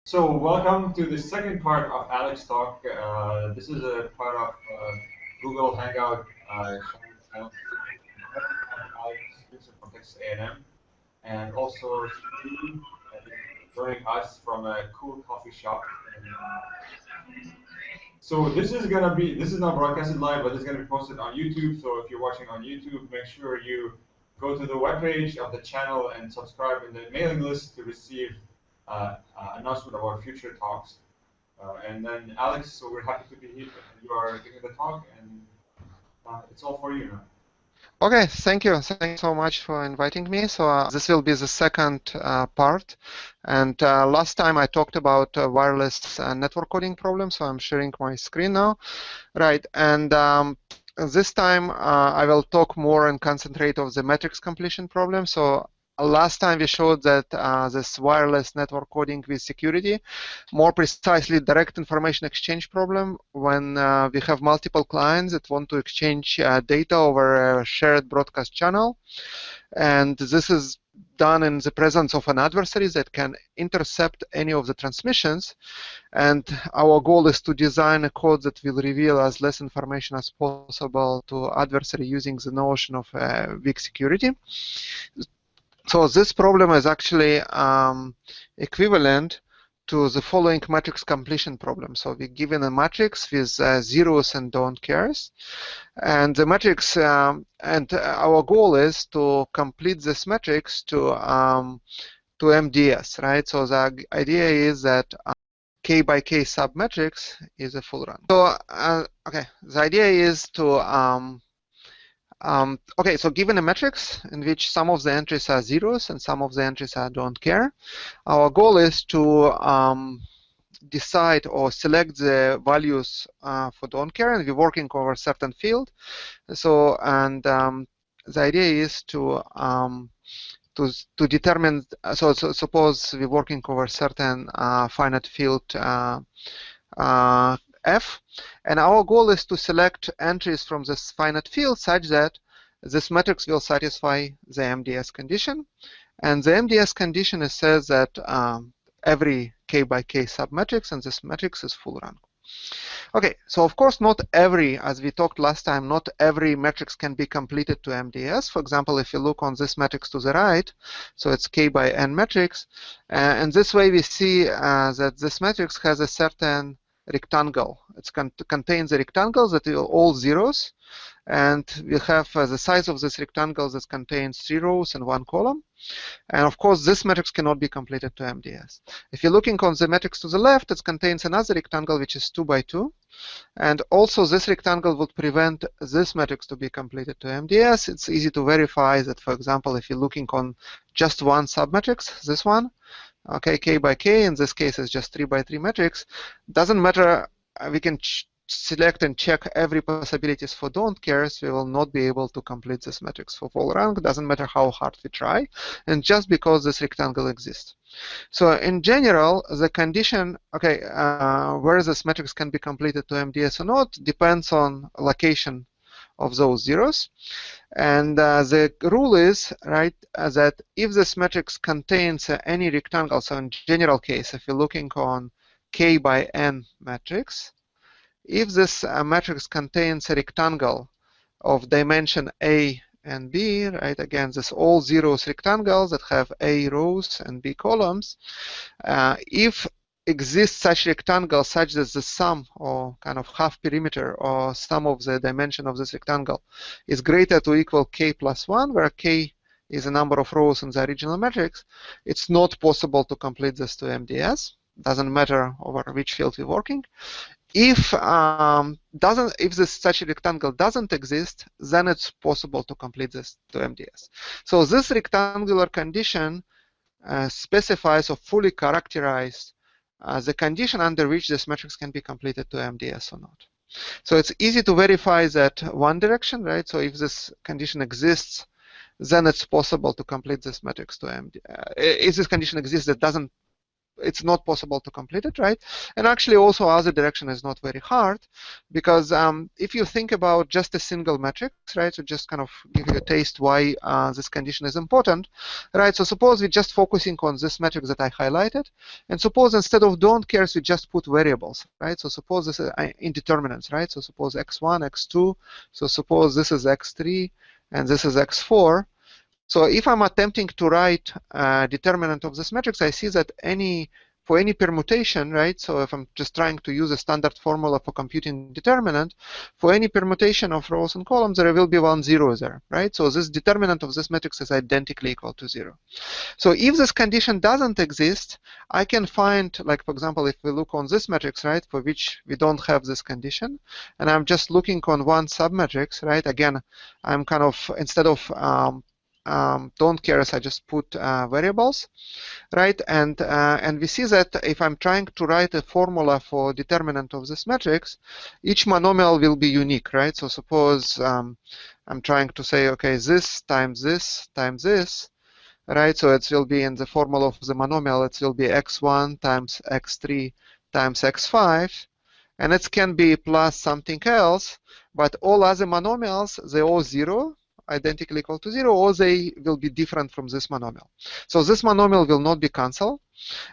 So welcome to the second part of Alex Talk. This is a part of Google Hangout channel. We have Alex Sprintson from Texas A&M, and also Steve joining us from a cool coffee shop. So this is not broadcasted live, but it's gonna be posted on YouTube. So if you're watching on YouTube, make sure you go to the webpage of the channel and subscribe in the mailing list to receive announcement about future talks. And then Alex, so we're happy to be here. You are giving the talk, and it's all for you now. Okay, thank you. Thanks so much for inviting me. So this will be the second part. And last time I talked about wireless network coding problems, so I'm sharing my screen now. Right, and this time I will talk more and concentrate on the matrix completion problem. So last time we showed that this wireless network coding with security, more precisely direct information exchange problem, when we have multiple clients that want to exchange data over a shared broadcast channel. And this is done in the presence of an adversary that can intercept any of the transmissions. And our goal is to design a code that will reveal as less information as possible to adversary using the notion of weak security. So this problem is actually equivalent to the following matrix completion problem. So we're given a matrix with zeros and don't cares. And the matrix, and our goal is to complete this matrix to MDS, right? So the idea is that K by K submatrix is a full run. So, okay, the idea is to okay, so given a matrix in which some of the entries are zeros and some of the entries are don't care, our goal is to decide or select the values for don't care, and we're working over a certain field. So, and the idea is to determine, so suppose we're working over certain finite field F, and our goal is to select entries from this finite field such that this matrix will satisfy the MDS condition. And the MDS condition says that every K by K submatrix, and this matrix is full rank. Okay, so of course not every, as we talked last time, not every matrix can be completed to MDS. For example, if you look on this matrix to the right, so it's K by N matrix, and this way we see that this matrix has a certain rectangle. It contains a rectangle that is all zeros, and we have the size of this rectangle that contains 3 rows and 1 column. And of course, this matrix cannot be completed to MDS. If you're looking on the matrix to the left, it contains another rectangle which is 2 by 2. And also, this rectangle would prevent this matrix to be completed to MDS. It's easy to verify that, for example, if you're looking on just one submatrix, this one, okay, K by K, in this case is just 3 by 3 matrix, doesn't matter, we can select and check every possibilities for don't cares, we will not be able to complete this matrix for full rank, doesn't matter how hard we try, and just because this rectangle exists. So in general, the condition, okay, where this matrix can be completed to MDS or not depends on location of those zeros. And the rule is, right, that if this matrix contains any rectangle, so in general case, if you're looking on K by N matrix, if this matrix contains a rectangle of dimension A and B, right, again, this all zeros rectangles that have A rows and B columns, if exists such rectangle such that the sum or kind of half perimeter or sum of the dimension of this rectangle is greater to equal K plus 1, where K is a number of rows in the original matrix, it's not possible to complete this to MDS. Doesn't matter over which field we're working. If this such a rectangle doesn't exist, then it's possible to complete this to MDS. So this rectangular condition specifies or fully characterizes the condition under which this matrix can be completed to MDS or not. So it's easy to verify that one direction, right? So if this condition exists, then it's possible to complete this matrix to MDS. If this condition exists that doesn't it's not possible to complete it, right? And actually also other direction is not very hard, because if you think about just a single matrix, right, so just kind of give you a taste why this condition is important, right? So suppose we're just focusing on this matrix that I highlighted, and suppose instead of don't cares we just put variables, right? So suppose this is indeterminants, right? So suppose x1, x2, so suppose this is x3 and this is x4. So if I'm attempting to write a determinant of this matrix, I see that for any permutation, right? So if I'm just trying to use a standard formula for computing determinant, for any permutation of rows and columns, there will be 1 0 there, right? So this determinant of this matrix is identically equal to 0. So if this condition doesn't exist, I can find, like, for example, if we look on this matrix, right, for which we don't have this condition, and I'm just looking on one submatrix, right? Again, I'm kind of, instead of don't care, I just put variables, right? And we see that if I'm trying to write a formula for determinant of this matrix, each monomial will be unique, right? So suppose I'm trying to say, okay, this times this times this, right? So it will be in the formula of the monomial, it will be x1 times x3 times x5, and it can be plus something else, but all other monomials, they all 0, identically equal to 0, or they will be different from this monomial. So this monomial will not be cancelled,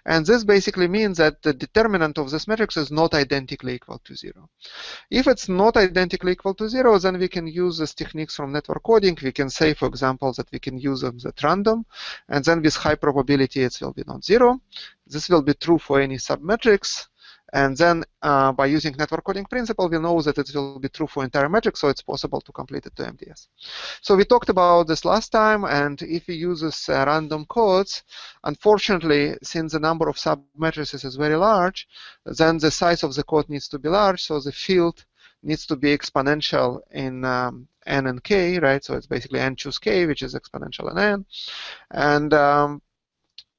and this basically means that the determinant of this matrix is not identically equal to 0. If it's not identically equal to 0, then we can use these techniques from network coding. We can say, for example, that we can use them at random, and then with high probability it will be non-zero. This will be true for any submatrix. And then by using network coding principle, we know that it will be true for entire matrix, so it's possible to complete it to MDS. So we talked about this last time, and if we use this random codes, unfortunately, since the number of submatrices is very large, then the size of the code needs to be large, so the field needs to be exponential in n and k, right? So it's basically n choose k, which is exponential in n.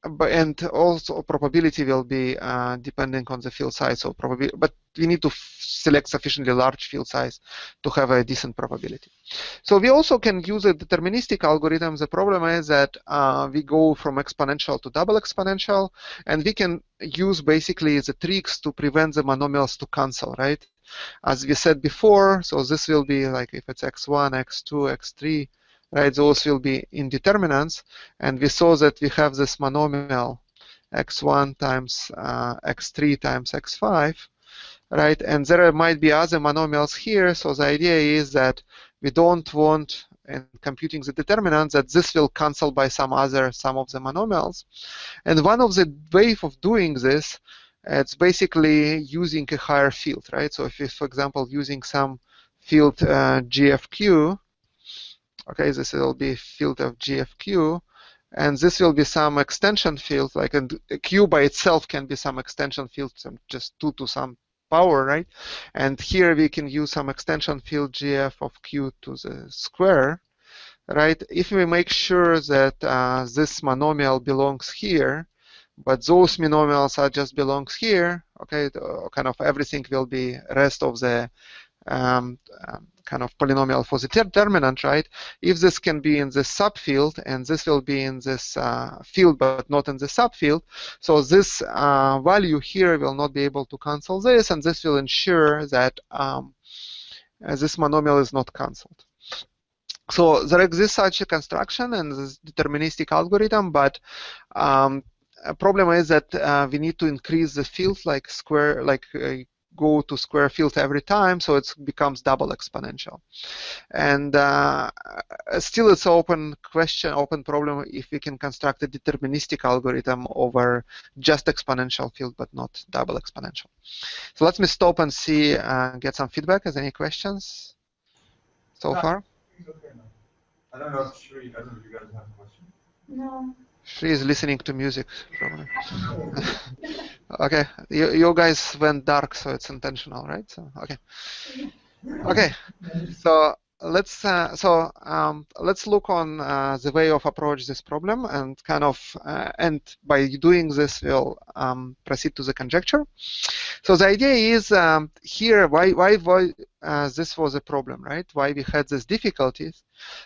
And also probability will be depending on the field size. So but we need to select sufficiently large field size to have a decent probability. So we also can use a deterministic algorithm. The problem is that we go from exponential to double exponential, and we can use basically the tricks to prevent the monomials to cancel, right? As we said before, so this will be like if it's x1, x2, x3, right, those will be indeterminants, and we saw that we have this monomial x1 times x3 times x5, right, and there might be other monomials here, so the idea is that we don't want, in computing the determinants, that this will cancel by some of the monomials. And one of the ways of doing this, it's basically using a higher field, right? So if you, for example, using some field GFQ, okay, this will be field of GFQ, and this will be some extension field, like a Q by itself can be some extension field, just 2 to some power, right? And here we can use some extension field GF of Q to the square, right? If we make sure that this monomial belongs here, but those monomials are just belongs here, okay, kind of everything will be rest of the kind of polynomial for the determinant, right? If this can be in this subfield and this will be in this field but not in the subfield, so this value here will not be able to cancel this, and this will ensure that this monomial is not cancelled. So there exists such a construction and this deterministic algorithm, but a problem is that we need to increase the field like go to square field every time, so it becomes double exponential. And still it's open problem if we can construct a deterministic algorithm over just exponential field but not double exponential. So let me stop and see, get some feedback. Has any questions so far? Okay, no. I don't know if Shri, I don't know if you guys have a question. No. Shri is listening to music, probably. Okay, you guys went dark, so it's intentional, right? So okay, okay. So let's look on the way of approach this problem, and kind of and by doing this we'll proceed to the conjecture. So the idea is here why this was a problem, right? Why we had these difficulties?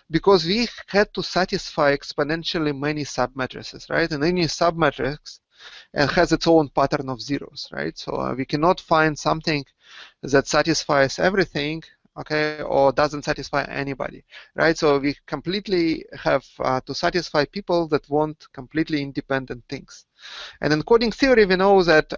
Because we had to satisfy exponentially many submatrices, right? In any submatrix, and has its own pattern of zeros, right? So we cannot find something that satisfies everything, okay, or doesn't satisfy anybody, right? So we completely have to satisfy people that want completely independent things. And in coding theory, we know that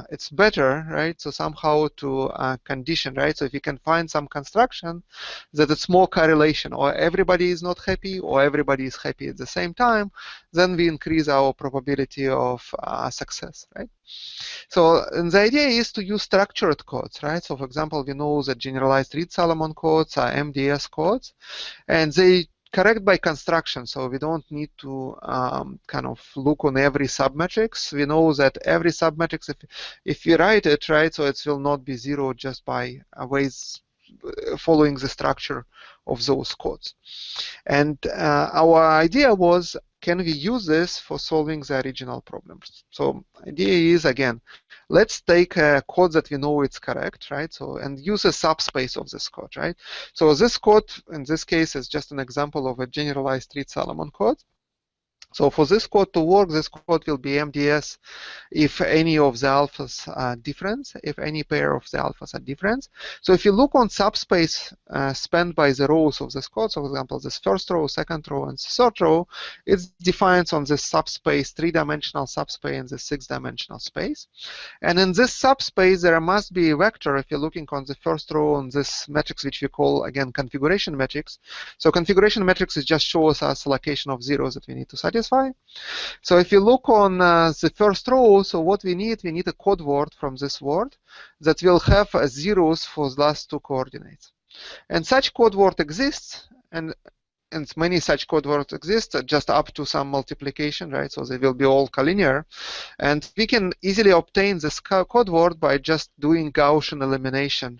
it's better, right? So somehow to condition, right? So if you can find some construction that it's more correlation, or everybody is not happy, or everybody is happy at the same time, then we increase our probability of success, right? So and the idea is to use structured codes, right? So for example, we know that generalized Reed-Solomon codes are MDS codes, and they correct by construction, so we don't need to kind of look on every submatrix. We know that every submatrix, if we write it, right, so it will not be zero just by ways following the structure of those codes. And our idea was, can we use this for solving the original problems? So idea is, again, let's take a code that we know it's correct, right? So, and use a subspace of this code, right? So this code, in this case, is just an example of a generalized Reed-Solomon code. So for this code to work, this code will be MDS if any of the alphas are different, if any pair of the alphas are different. So if you look on subspace spanned by the rows of this code, so for example, this first row, second row, and third row, it's defined on this subspace, three-dimensional subspace and the six-dimensional space. And in this subspace, there must be a vector if you're looking on the first row on this matrix, which we call, again, configuration matrix. So configuration matrix is just shows us a location of zeros that we need to satisfy. So if you look on the first row, so what we need a code word from this word that will have zeros for the last two coordinates. And such code word exists, and many such code words exist, just up to some multiplication, right? So they will be all collinear. And we can easily obtain this code word by just doing Gaussian elimination,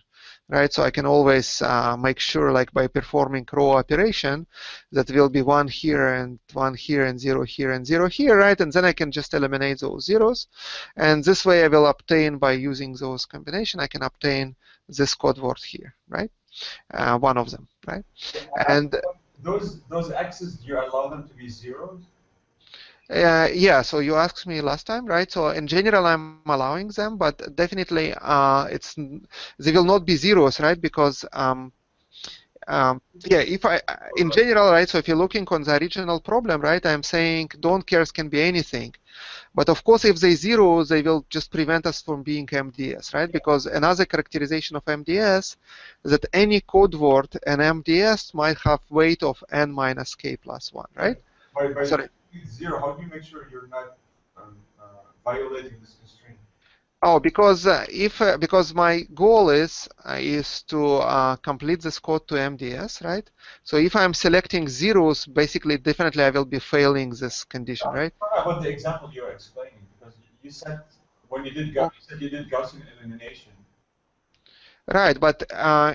right? So I can always make sure, like by performing row operation, that will be one here and 0 here and 0 here, right? And then I can just eliminate those zeros. And this way I will obtain, by using those combination, I can obtain this code word here, right? One of them, right? And those x's, do you allow them to be zeros? Yeah, so you asked me last time, right? So in general, I'm allowing them, but definitely they will not be zeros, right? Because yeah, if in general, right? So if you're looking on the original problem, right? I'm saying don't cares can be anything. But of course, if they zero, they will just prevent us from being MDS, right? Because another characterization of MDS is that any code word in MDS might have weight of n minus k plus 1, right? Sorry. Zero, how do you make sure you're not violating this constraint? Oh, because because my goal is to complete this code to MDS, right? So if I'm selecting zeros, basically, definitely I will be failing this condition, right? About the example you're explaining, because you said when you did Gaussian elimination. Right, but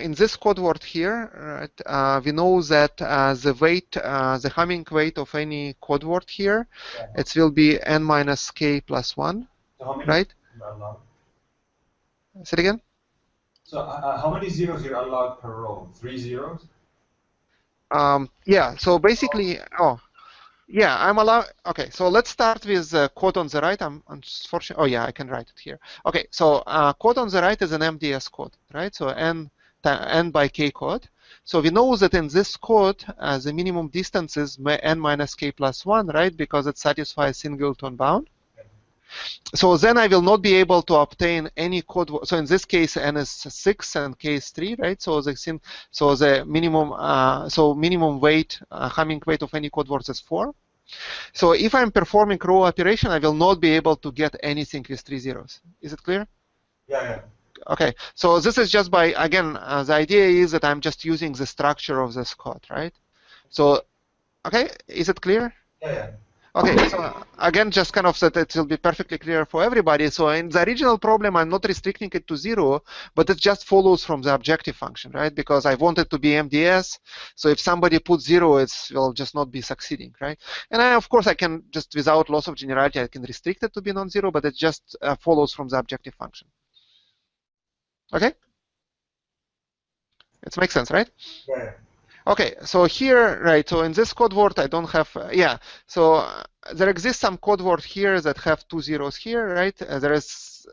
in this code word here, right, we know that the weight, the Hamming weight of any code word here, it will be n minus k plus 1, so how many right? You're allowed? Say it again? So how many zeros you're allowed per row? 3 zeros? Yeah, so basically, oh, yeah, I'm allowed. Okay, so let's start with code on the right. I'm unfortunately, oh yeah, I can write it here. Okay, so code on the right is an MDS code, right? So n by k code. So we know that in this code, the minimum distance is n minus k plus 1, right? Because it satisfies singleton bound. So then I will not be able to obtain any code. So in this case, n is 6 and k is 3, right? So the minimum weight, Hamming weight of any code word is 4. So if I'm performing row operation, I will not be able to get anything with 3 zeros. Is it clear? Yeah. Okay, so this is just by, again, the idea is that I'm just using the structure of this code, right? So, okay, is it clear? Yeah. Okay, so again, just kind of that it will be perfectly clear for everybody. So in the original problem, I'm not restricting it to 0, but it just follows from the objective function, right? Because I want it to be MDS. So if somebody puts 0, it will just not be succeeding, right? And of course, I can just, without loss of generality, I can restrict it to be non-zero, but it just follows from the objective function. Okay? It makes sense, right? Yeah. Okay, so here, right, so in this code word, I don't have, yeah, so there exists some code word here that have 2 zeros here, right? There is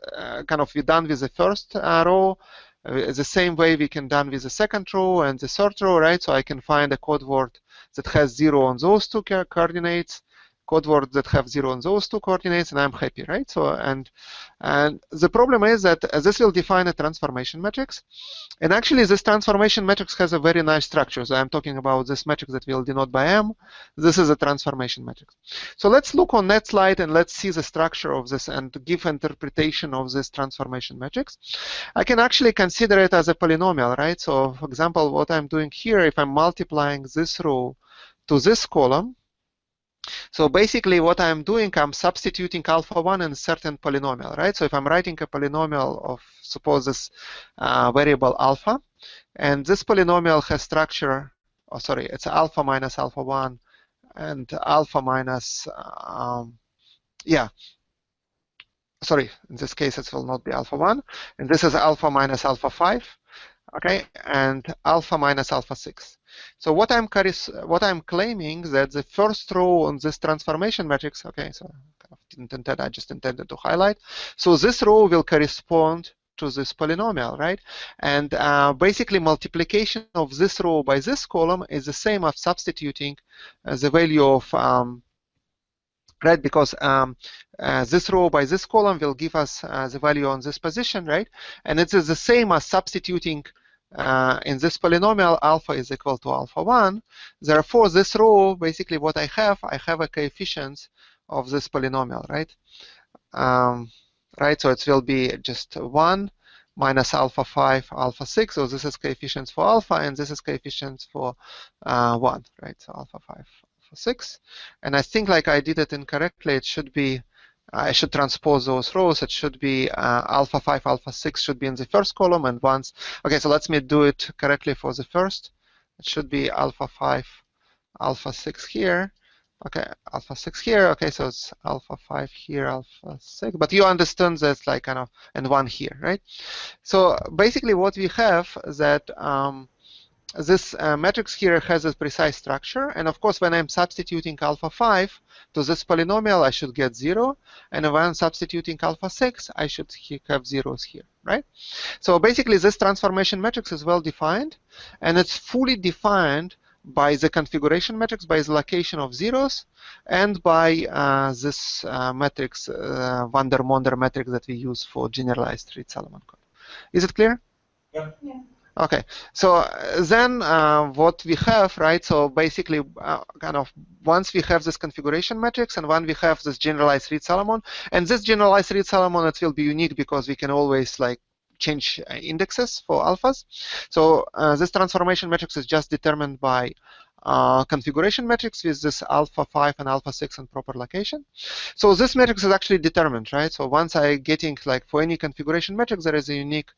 kind of, we done with the first row, the same way we can done with the second row and the third row, right? So I can find a code word that has 0 on those two coordinates, code word that have 0 on those two coordinates, and I'm happy, right? So, and the problem is that this will define a transformation matrix. And actually, this transformation matrix has a very nice structure. So I'm talking about this matrix that we'll denote by M. This is a transformation matrix. So let's look on that slide and let's see the structure of this and give interpretation of this transformation matrix. I can actually consider it as a polynomial, right? So for example, what I'm doing here, if I'm multiplying this row to this column, so basically what I'm doing, I'm substituting alpha 1 in a certain polynomial, right? So if I'm writing a polynomial of, suppose this variable alpha, and this polynomial has structure, oh sorry, it's alpha minus alpha 1 and alpha minus, yeah, sorry, in this case it will not be alpha 1, and this is alpha minus alpha 5, okay, and alpha minus alpha 6. So what I'm claiming that the first row on this transformation matrix, okay, so I just intended to highlight. So this row will correspond to this polynomial, right? And basically multiplication of this row by this column is the same as substituting the value of right, because this row by this column will give us the value on this position, right? And it is the same as substituting in this polynomial alpha is equal to alpha 1. Therefore, this row, basically what I have a coefficient of this polynomial, right? Right, so it will be just 1 minus alpha 5, alpha 6. So this is coefficients for alpha, and this is coefficients for 1, right? So alpha 5, alpha 6. And I think like I did it incorrectly. It should be, I should transpose those rows. It should be alpha 5, alpha 6 should be in the first column, and once, okay, so let me do it correctly for the first. It should be alpha 5, alpha 6 here. Okay, alpha 6 here. Okay, so it's alpha 5 here, alpha 6. But you understand that's like kind of, and 1 here, right? So basically what we have is that this matrix here has a precise structure. And of course, when I'm substituting alpha 5 to this polynomial, I should get 0. And when I'm substituting alpha 6, I should have zeros here, right? So basically, this transformation matrix is well defined. And it's fully defined by the configuration matrix, by the location of zeros, and by this matrix, van der Monde matrix that we use for generalized Reed-Solomon code. Is it clear? Yeah. Yeah. Okay, so then what we have, right, so basically kind of once we have this configuration matrix and when we have this generalized Reed-Solomon, and this generalized Reed-Solomon, it will be unique because we can always like change indexes for alphas. So this transformation matrix is just determined by configuration matrix with this alpha 5 and alpha 6 in proper location. So this matrix is actually determined, right? So once I getting like for any configuration matrix, there is a unique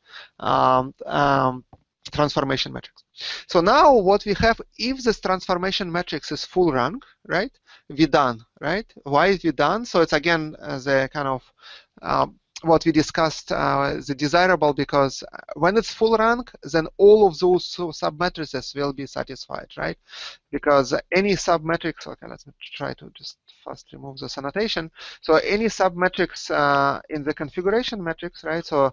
transformation matrix. So now what we have, if this transformation matrix is full rank, right? We done, right? Why is we done? So it's again the kind of what we discussed, the desirable, because when it's full rank, then all of those submatrices will be satisfied, right? Because any submatrix, okay, let's try to just first remove this annotation. So any submatrix in the configuration matrix, right? So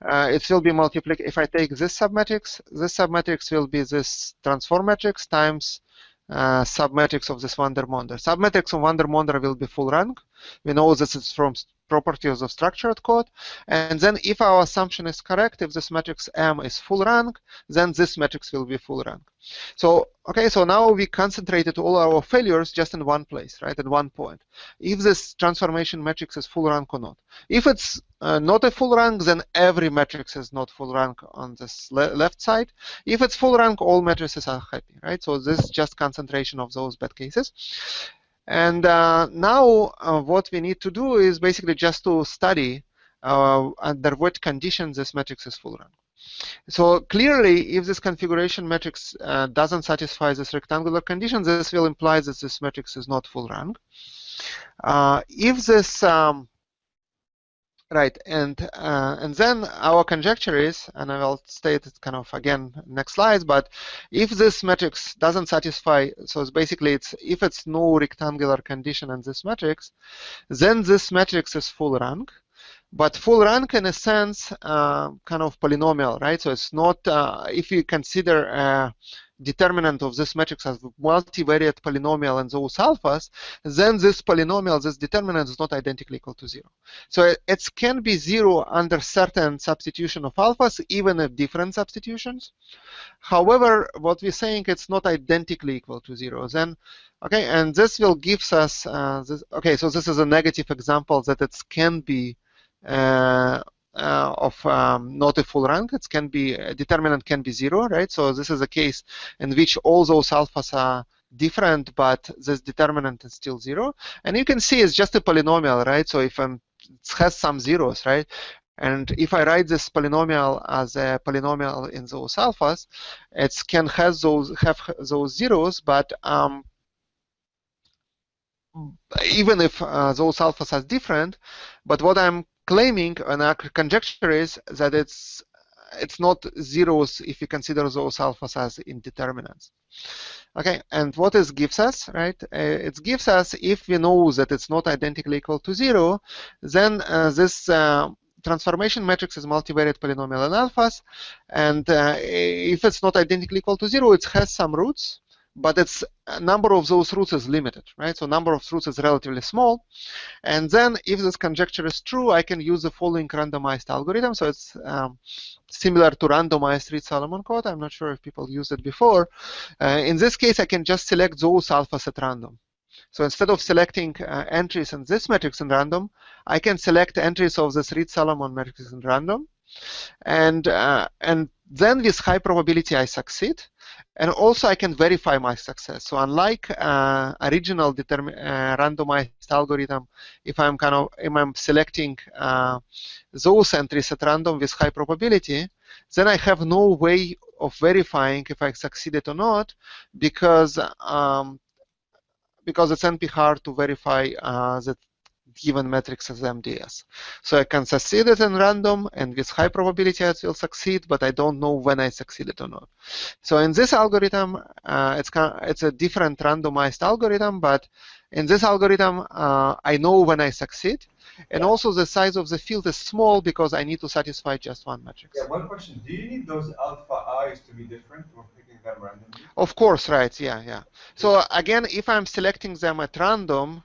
it will be multiplied. If I take this submatrix will be this transform matrix times submatrix of this van der Monde. Submatrix of van der Monde will be full rank. We know this is from properties of structured code. And then if our assumption is correct, if this matrix M is full rank, then this matrix will be full rank. So, okay, so now we concentrated all our failures just in one place, right, at one point. If this transformation matrix is full rank or not. If it's not a full rank, then every matrix is not full rank on this left side. If it's full rank, all matrices are happy, right? So this is just concentration of those bad cases. And now what we need to do is basically just to study under what conditions this matrix is full rank. So clearly, if this configuration matrix doesn't satisfy this rectangular condition, this will imply that this matrix is not full rank. If this Right, and then our conjecture is, and I will state it kind of again next slides, but if this matrix doesn't satisfy, so it's basically if it's no rectangular condition in this matrix, then this matrix is full rank. But full rank in a sense, kind of polynomial, right? So it's not, if you consider determinant of this matrix as multivariate polynomial and those alphas, then this polynomial, this determinant is not identically equal to 0. So it can be 0 under certain substitution of alphas, even at different substitutions. However, what we're saying, it's not identically equal to 0. Then, okay, and this will gives us, this, okay, so this is a negative example that it can be of not a full rank. It can be, determinant can be 0, right? So this is a case in which all those alphas are different, but this determinant is still 0. And you can see it's just a polynomial, right? So if it has some zeros, right? And if I write this polynomial as a polynomial in those alphas, it can have those zeros, but even if those alphas are different, but what I'm claiming and our conjecture is that it's not zeros if you consider those alphas as indeterminants. Okay, and what this gives us, right? It gives us, if we know that it's not identically equal to 0, then this transformation matrix is multivariate polynomial in alphas, and if it's not identically equal to 0, it has some roots, but its number of those roots is limited, right? So number of roots is relatively small. And then if this conjecture is true, I can use the following randomized algorithm. So it's similar to randomized Reed-Solomon code. I'm not sure if people used it before. In this case, I can just select those alphas at random. So instead of selecting entries in this matrix in random, I can select entries of this Reed-Solomon matrix in random. And then with high probability, I succeed. And also, I can verify my success. So unlike original randomized algorithm, if I'm selecting those entries at random with high probability, then I have no way of verifying if I succeeded or not, because it's NP hard to verify that given matrix as MDS. So I can succeed it in random, and with high probability I will succeed, but I don't know when I succeeded or not. So in this algorithm, it's a different randomized algorithm, but in this algorithm, I know when I succeed. And also the size of the field is small because I need to satisfy just one matrix. Yeah, one question. Do you need those alpha i's to be different or picking them randomly? Of course, right, yeah. So again, if I'm selecting them at random,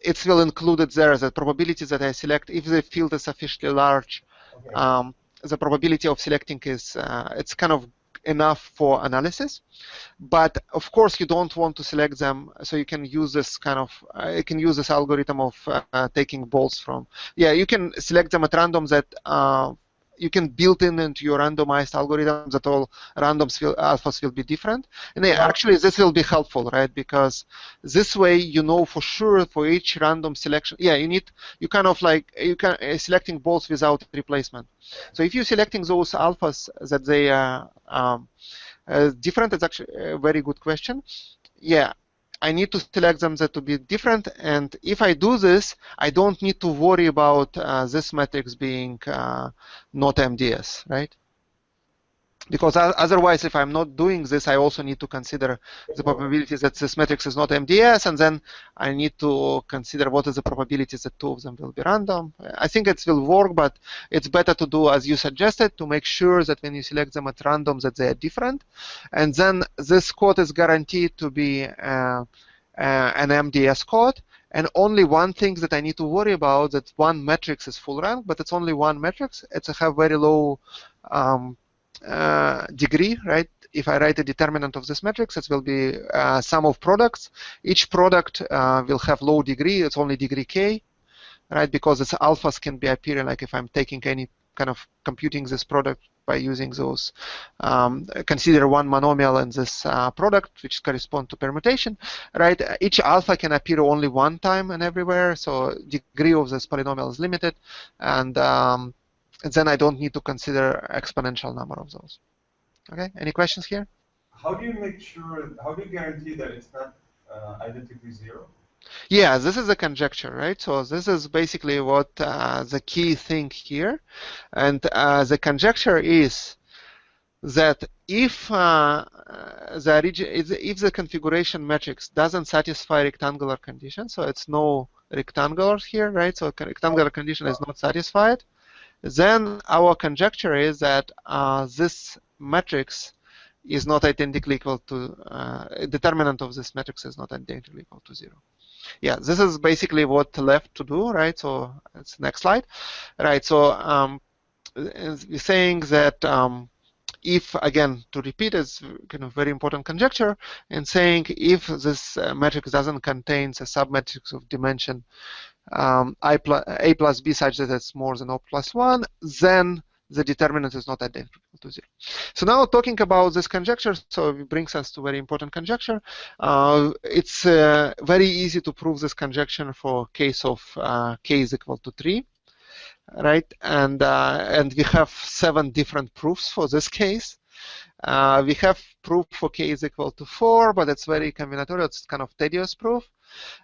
it will include it there, the probability that I select, if the field is sufficiently large, okay. The probability of selecting is, it's kind of enough for analysis. But of course, you don't want to select them, so you can use this kind of, you can use this algorithm of taking balls from, you can select them at random that you can build into your randomized algorithm that all alphas will be different. And actually, this will be helpful, right? Because this way, you know for sure for each random selection, you kind of like, selecting balls without replacement. So if you're selecting those alphas that they are different, it's actually a very good question. I need to select them that to be different, and if I do this, I don't need to worry about this matrix being not MDS, right? Because otherwise, if I'm not doing this, I also need to consider the probability that this matrix is not MDS, and then I need to consider what is the probability that two of them will be random. I think it will work, but it's better to do as you suggested, to make sure that when you select them at random that they are different. And then this code is guaranteed to be an MDS code. And only one thing that I need to worry about, that one matrix is full rank, but it's only one matrix. It's a have very low degree, right? If I write a determinant of this matrix, it will be sum of products. Each product will have low degree. It's only degree k, right? Because its alphas can be appearing, like if I'm taking any kind of computing this product by using those, consider one monomial in this product, which correspond to permutation, right? Each alpha can appear only one time and everywhere, so degree of this polynomial is limited, and then I don't need to consider exponential number of those. Okay, any questions here? How do you make sure, how do you guarantee that it's not identically 0? Yeah, this is a conjecture, right? So this is basically what the key thing here. And the conjecture is that if if the configuration matrix doesn't satisfy rectangular condition, so it's no rectangular here, right? So rectangular condition is not satisfied, then our conjecture is that this matrix is not identically equal to determinant of this matrix is not identically equal to 0. Yeah, this is basically what left to do, right? So it's next slide, right? So we're saying that if, again, to repeat, it's kind of very important conjecture, and saying if this matrix doesn't contain a submatrix of dimension a plus b such that it's more than o plus 1, then the determinant is not identical to 0. So now talking about this conjecture, so it brings us to a very important conjecture. It's very easy to prove this conjecture for case of k is equal to 3. Right, and we have 7 different proofs for this case. We have proof for k is equal to 4, but it's very combinatorial. It's kind of tedious proof.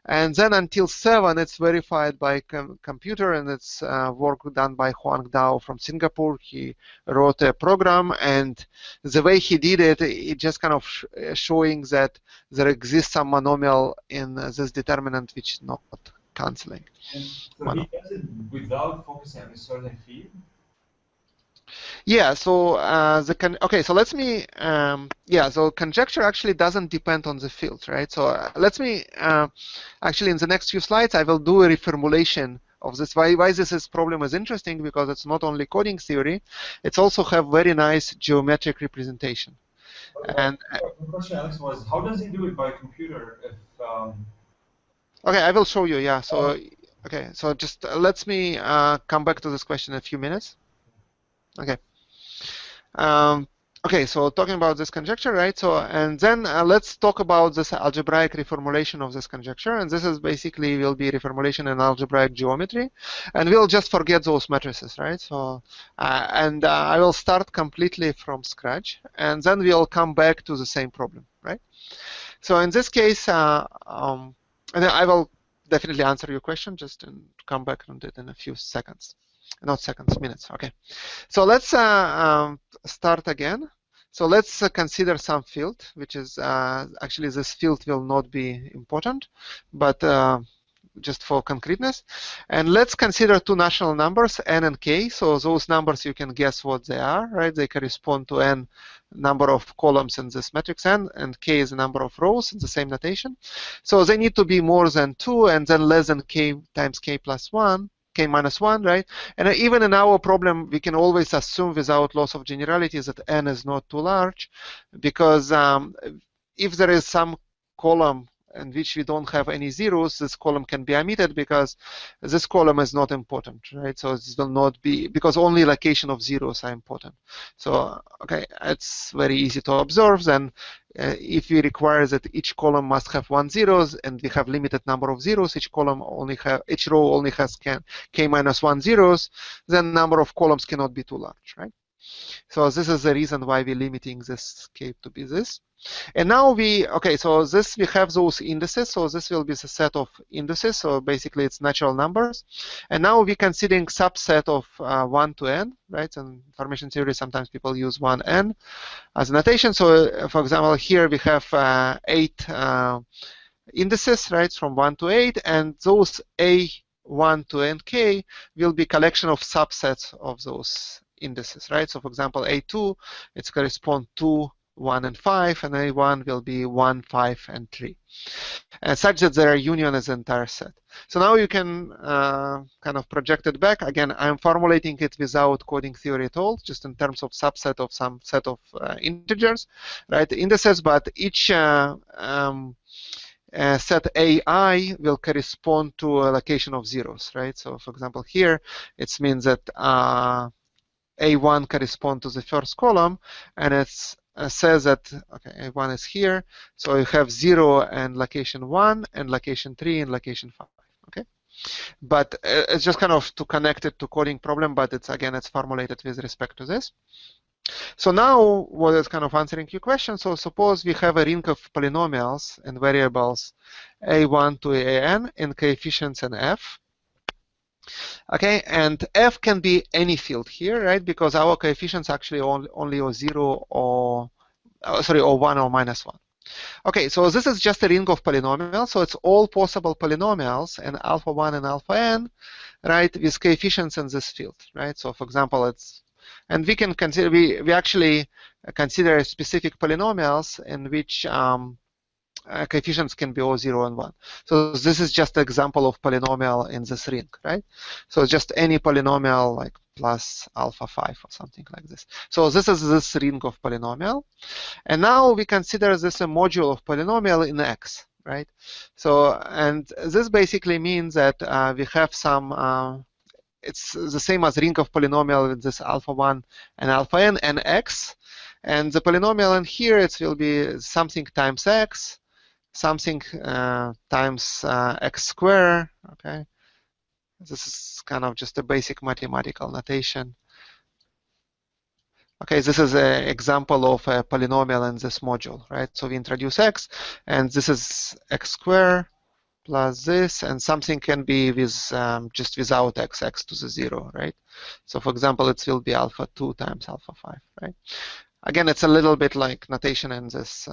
And then until 7, it's verified by computer, and it's work done by Huang Dao from Singapore. He wrote a program, and the way he did it, it just kind of showing that there exists some monomial in this determinant which is not canceling. And so he does it without focusing on a certain field? Yeah, so okay, so let me yeah, so conjecture actually doesn't depend on the field, right? So let me actually in the next few slides I will do a reformulation of this. Why this problem is interesting, because it's not only coding theory, it's also have very nice geometric representation. And the question, Alex, was how does he do it by computer? If okay, I will show you. Yeah, so okay, so just let me come back to this question in a few minutes. Okay. Okay, so talking about this conjecture, right? So, and then let's talk about this algebraic reformulation of this conjecture. And this is basically will be reformulation in algebraic geometry. And we'll just forget those matrices, right? So, I will start completely from scratch. And then we'll come back to the same problem, right? So in this case, and I will definitely answer your question, just to come back on it in a few seconds. Not seconds, minutes. Okay. So let's start again. So let's consider some field, which is actually this field will not be important, but just for concreteness. And let's consider 2 natural numbers, n and k. So those numbers, you can guess what they are, right? They correspond to n number of columns in this matrix n, and k is the number of rows in the same notation. So they need to be more than 2 and then less than k times k plus 1. K minus 1, right? And even in our problem, we can always assume without loss of generality that n is not too large, because if there is some column in which we don't have any zeros, this column can be omitted because this column is not important, right? So this will not be, because only location of zeros are important. So, okay, it's very easy to observe. Then if we require that each column must have 1 zeros and we have limited number of zeros, each row only has k minus 1 zeros, then number of columns cannot be too large, right? So this is the reason why we're limiting this k to be this. And now okay, so we have those indices. So this will be the set of indices. So basically it's natural numbers. And now we're considering subset of 1 to n, right? In information theory, sometimes people use 1n as a notation. So for example, here we have 8 indices, right, from 1 to 8. And those a1 to nk will be collection of subsets of those indices, right? So for example, a2, it's correspond to 1 and 5, and A1 will be 1, 5, and 3, and such that their union is the entire set. So now you can kind of project it back. Again, I'm formulating it without coding theory at all, just in terms of subset of some set of integers, right, indices, but each set AI will correspond to a location of zeros, right? So for example, here, it means that A1 corresponds to the first column, and it's says that, okay, A1 is here, so you have 0 and location 1, and location 3 and location 5, okay? But it's just kind of to connect it to coding problem, but it's, again, it's formulated with respect to this. So now what is kind of answering your question. So suppose we have a ring of polynomials and variables a1 to an in coefficients in f. Okay, and f can be any field here, right? Because our coefficients actually only are 0 or sorry, or 1 or minus 1. Okay, so this is just a ring of polynomials. So it's all possible polynomials and alpha 1 and alpha n, right, with coefficients in this field, right? So for example, it's, and we can consider, we actually consider specific polynomials in which coefficients can be all 0 and 1. So this is just an example of polynomial in this ring, right? So just any polynomial like plus alpha 5 or something like this. So this is this ring of polynomial. And now we consider this a module of polynomial in X, right? So, and this basically means that we have some, it's the same as ring of polynomial with this alpha 1 and alpha n and X. And the polynomial in here, it will be something times X, something times X squared, okay? This is kind of just a basic mathematical notation. Okay, this is an example of a polynomial in this module, right? So we introduce x, and this is x squared plus this, and something can be with just without x, x to the 0, right? So for example, it will be alpha 2 times alpha 5, right? Again, it's a little bit like notation in this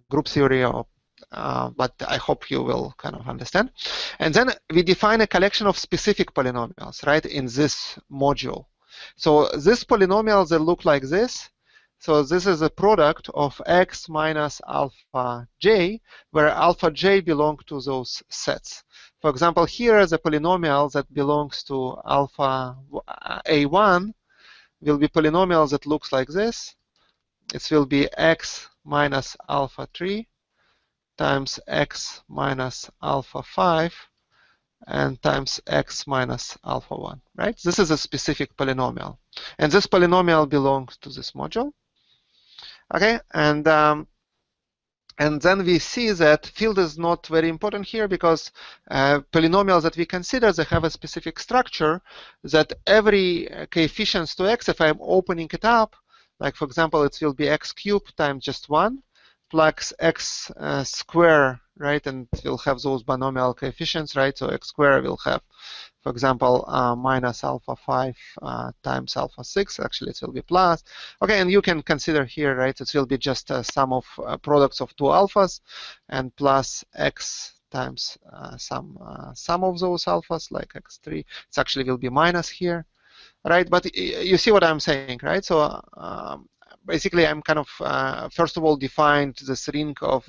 group theory, or, but I hope you will kind of understand. And then we define a collection of specific polynomials, right, in this module. So this polynomials, they look like this. So this is a product of x minus alpha j, where alpha j belong to those sets. For example, here is a polynomial that belongs to alpha a1 will be polynomials that looks like this. It will be x minus alpha 3 times x minus alpha 5 and times x minus alpha 1, right? This is a specific polynomial. And this polynomial belongs to this module. Okay, and then we see that field is not very important here because polynomials that we consider, they have a specific structure that every coefficients to x, if I'm opening it up, like for example, it will be x cubed times just 1 plus x square, right? And it will have those binomial coefficients, right? So x square will have, for example, minus alpha 5 times alpha 6. Actually, it will be plus. Okay, and you can consider here, right? It will be just a sum of products of two alphas and plus x times some sum of those alphas, like x3. It actually will be minus here, right? But you see what I'm saying, right? So basically, I'm kind of, first of all, defined this ring of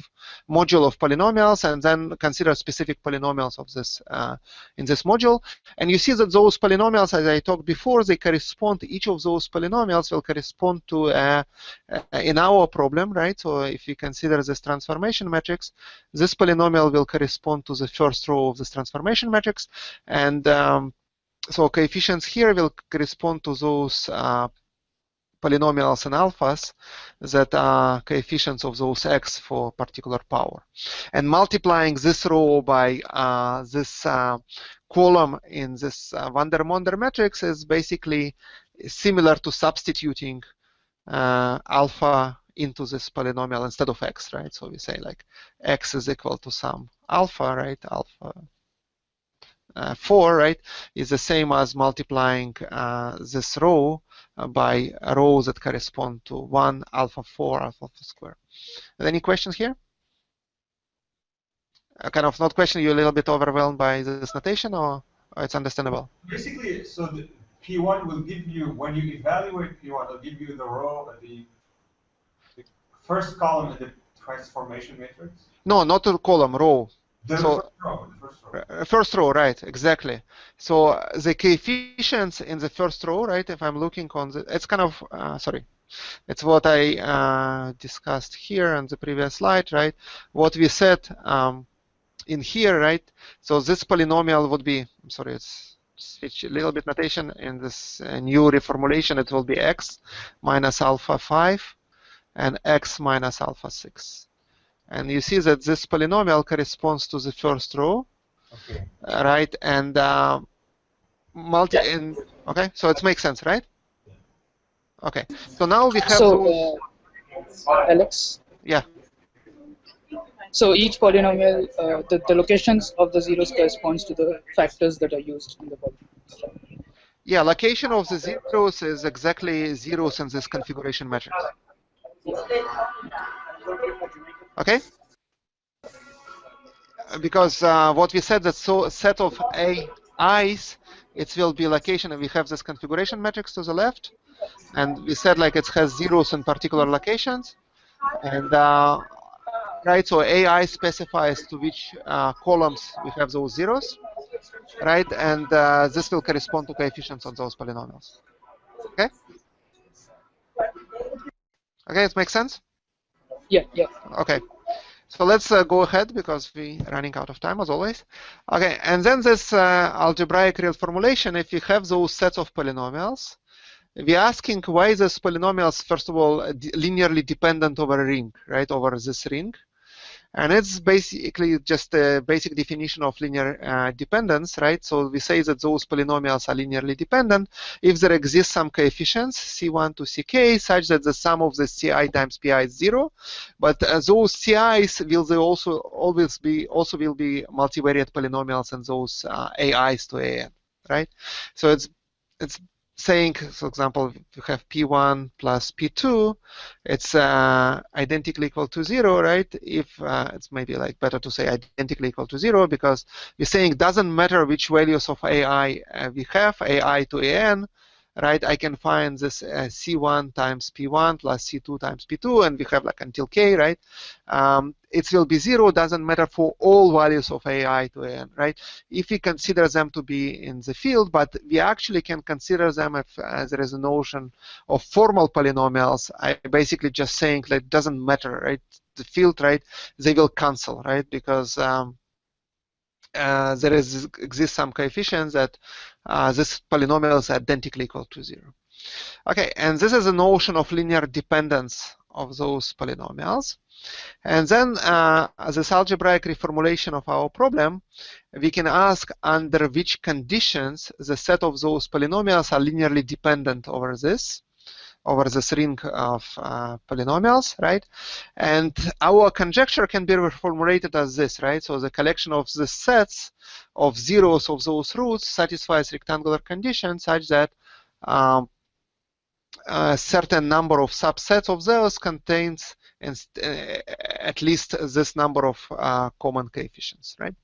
module of polynomials and then consider specific polynomials of this in this module. And you see that those polynomials, as I talked before, they correspond, each of those polynomials will correspond to, in our problem, right? So if we consider this transformation matrix, this polynomial will correspond to the first row of this transformation matrix. And so coefficients here will correspond to those polynomials and alphas that are coefficients of those x for particular power. And multiplying this row by this column in this van der Monde matrix is basically similar to substituting alpha into this polynomial instead of x, right? So we say like x is equal to some alpha, right? Alpha 4, right, is the same as multiplying this row by rows that correspond to 1, alpha 4, alpha square. Any questions here? Kind of not question, you a little bit overwhelmed by this notation, or it's understandable? Basically, so the P1 will give you, when you evaluate P1, it'll give you the row at the first column in the transformation matrix? No, not the column, row. The So, first row, the first row. First row, right, exactly. So the coefficients in the first row, right, if I'm looking on the, it's kind of, sorry, it's what I discussed here on the previous slide, right? What we said in here, right? So this polynomial would be, I'm sorry, it's switch a little bit notation. In this new reformulation, it will be x minus alpha 5 and x minus alpha 6. And you see that this polynomial corresponds to the first row, okay, right? And okay, so it makes sense, right? Okay, so now we have So, those. Alex? Yeah. So each polynomial, the locations of the zeros corresponds to the factors that are used in the polynomial. Yeah, location of the zeros is exactly zeros in this configuration matrix. Okay? Because what we said that so set of AIs, it will be location, and we have this configuration matrix to the left, and we said like it has zeros in particular locations, and right, so AI specifies to which columns we have those zeros, right, and this will correspond to coefficients on those polynomials. Okay? Okay, it makes sense? Yeah, yeah. Okay. So let's go ahead because we're running out of time as always. Okay, and then this algebraic real formulation, if you have those sets of polynomials, we're asking why these polynomials, first of all, linearly dependent over a ring, right, over this ring. And it's basically just a basic definition of linear dependence, right? So we say that those polynomials are linearly dependent if there exists some coefficients, C1 to Ck, such that the sum of the Ci times Pi is 0. But those Ci's will they also always be will be multivariate polynomials and those AIs to AN, right? So it's saying, for example, if you have P1 plus P2, it's identically equal to 0, right? If it's maybe like better to say identically equal to 0 because we're saying it doesn't matter which values of AI we have, AI to AN, right? I can find this C1 times P1 plus C2 times P2, and we have like until K, right? It will be 0, doesn't matter for all values of AI to AN, right? If we consider them to be in the field, but we actually can consider them if there is a notion of formal polynomials. I basically just saying that it doesn't matter, right? The field, right? They will cancel, right? Because there exists some coefficients that this polynomial is identically equal to 0. Okay, and this is a notion of linear dependence of those polynomials. And then this algebraic reformulation of our problem, we can ask under which conditions the set of those polynomials are linearly dependent over this ring of polynomials, right? And our conjecture can be reformulated as this, right? So the collection of the sets of zeros of those roots satisfies rectangular conditions such that a certain number of subsets of those contains at least this number of common coefficients, right?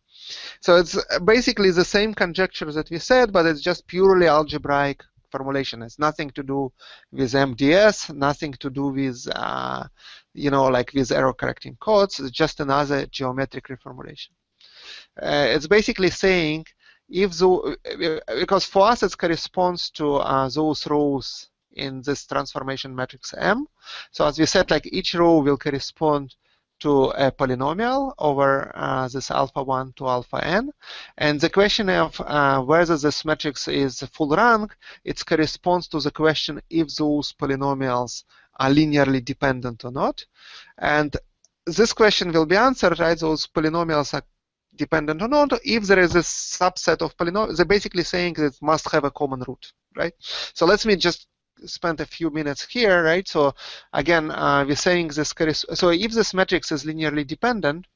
So it's basically the same conjecture that we said, but it's just purely algebraic formulation. It's nothing to do with MDS, nothing to do with, like with error correcting codes. It's just another geometric reformulation. It's basically saying because for us it corresponds to those rows in this transformation matrix M. So as we said, like each row will correspond to a polynomial over this alpha 1 to alpha n. And the question of whether this matrix is full rank, it corresponds to the question if those polynomials are linearly dependent or not. And this question will be answered, right? Those polynomials are dependent or not if there is a subset of polynomials. They're basically saying that it must have a common root, right? So let me just spend a few minutes here, right? So again, we're saying this. So if this matrix is linearly dependent,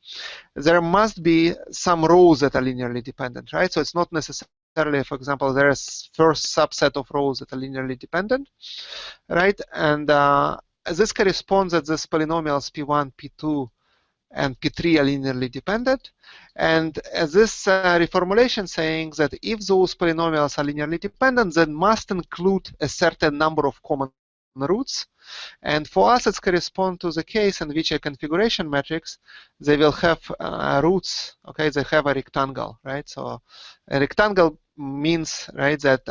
there must be some rows that are linearly dependent, right? So it's not necessarily, for example, there is first subset of rows that are linearly dependent, right? And this corresponds that this polynomials P1, P2, and P3 are linearly dependent. And this reformulation saying that if those polynomials are linearly dependent, then must include a certain number of common roots. And for us, it corresponds to the case in which a configuration matrix, they will have roots, okay? They have a rectangle, right? So a rectangle means, right, that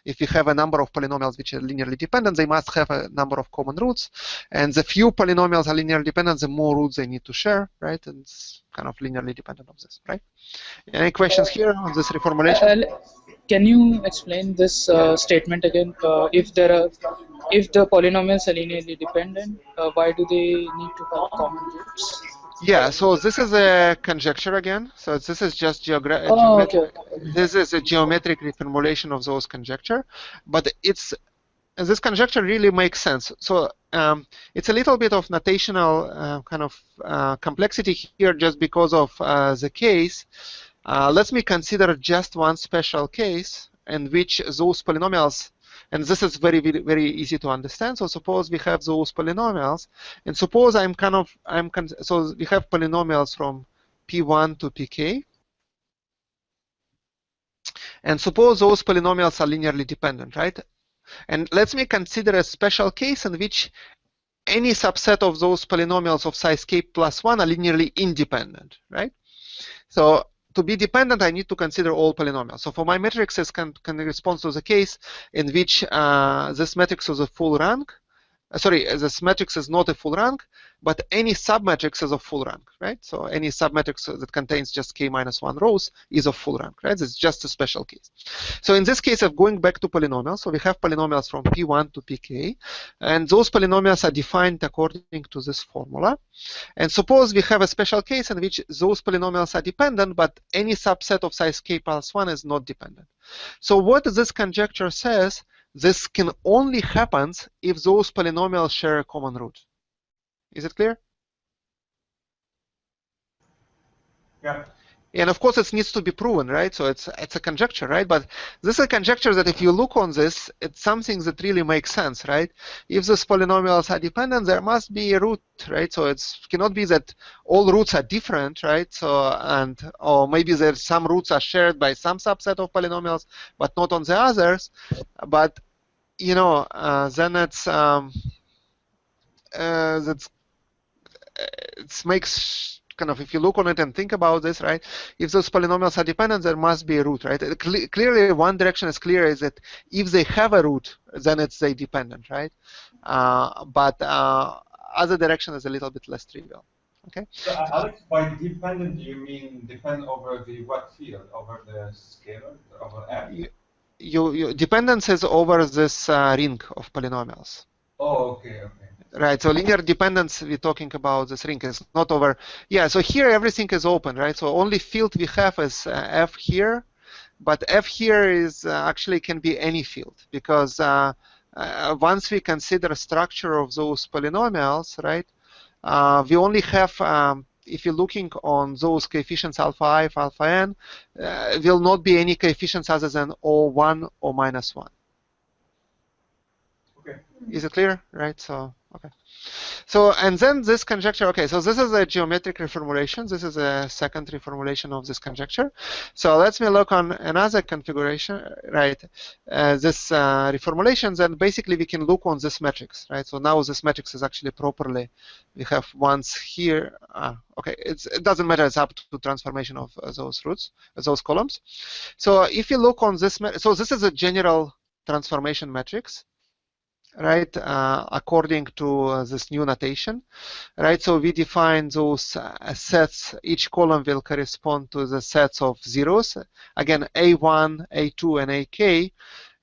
if you have a number of polynomials which are linearly dependent, they must have a number of common roots. And the few polynomials are linearly dependent, the more roots they need to share, right? And it's kind of linearly dependent of this, right? Any questions here on this reformulation? Can you explain this statement again? If the polynomials are linearly dependent, why do they need to have common roots? Yeah, so this is a conjecture again. So this is just Okay. This is a geometric reformulation of those conjecture, but it's this conjecture really makes sense. So it's a little bit of notational kind of complexity here just because of the case. Let me consider just one special case in which those polynomials, and this is very, very, very easy to understand. So suppose we have those polynomials, and suppose so we have polynomials from P1 to Pk, and suppose those polynomials are linearly dependent, right? And let me consider a special case in which any subset of those polynomials of size k plus 1 are linearly independent, right? So to be dependent, I need to consider all polynomials. So for my matrices can respond to the case in which this matrix is a full rank. This matrix is not a full rank, but any submatrix is a full rank, right? So any submatrix that contains just k minus 1 rows is a full rank, right? It's just a special case. So in this case of going back to polynomials, so we have polynomials from P1 to Pk, and those polynomials are defined according to this formula. And suppose we have a special case in which those polynomials are dependent, but any subset of size k plus 1 is not dependent. So what this conjecture says, this can only happen if those polynomials share a common root. Is it clear? Yeah. And of course, it needs to be proven, right? So it's a conjecture, right? But this is a conjecture that if you look on this, it's something that really makes sense, right? If these polynomials are dependent, there must be a root, right? So it cannot be that all roots are different, right? So or maybe there's some roots are shared by some subset of polynomials, but not on the others. But then it makes kind of, if you look on it and think about this, right? If those polynomials are dependent, there must be a root, right? Clearly, one direction is clear is that if they have a root, then it's they dependent, right? But other direction is a little bit less trivial. Okay. So Alex, by dependent, you mean depend over the what field? Over the scalar? Over F? Your dependence is over this ring of polynomials. Oh, okay. Right, so linear dependence, we're talking about this ring is not over. Yeah, so here everything is open, right? So only field we have is F here, but F here is actually can be any field because once we consider structure of those polynomials, right, we only have, if you're looking on those coefficients alpha I, alpha n, will not be any coefficients other than O1 or minus 1. Okay. Is it clear? Right, so, okay. So, and then this conjecture, okay, so this is a geometric reformulation. This is a second reformulation of this conjecture. So let's me look on another configuration, right? This reformulations, and basically we can look on this matrix, right? So now this matrix is actually properly, we have ones here. Okay, it doesn't matter, it's up to transformation of those roots, those columns. So if you look on this, so this is a general transformation matrix, right, according to this new notation, right? So we define those sets, each column will correspond to the sets of zeros. Again, A1, A2, and AK,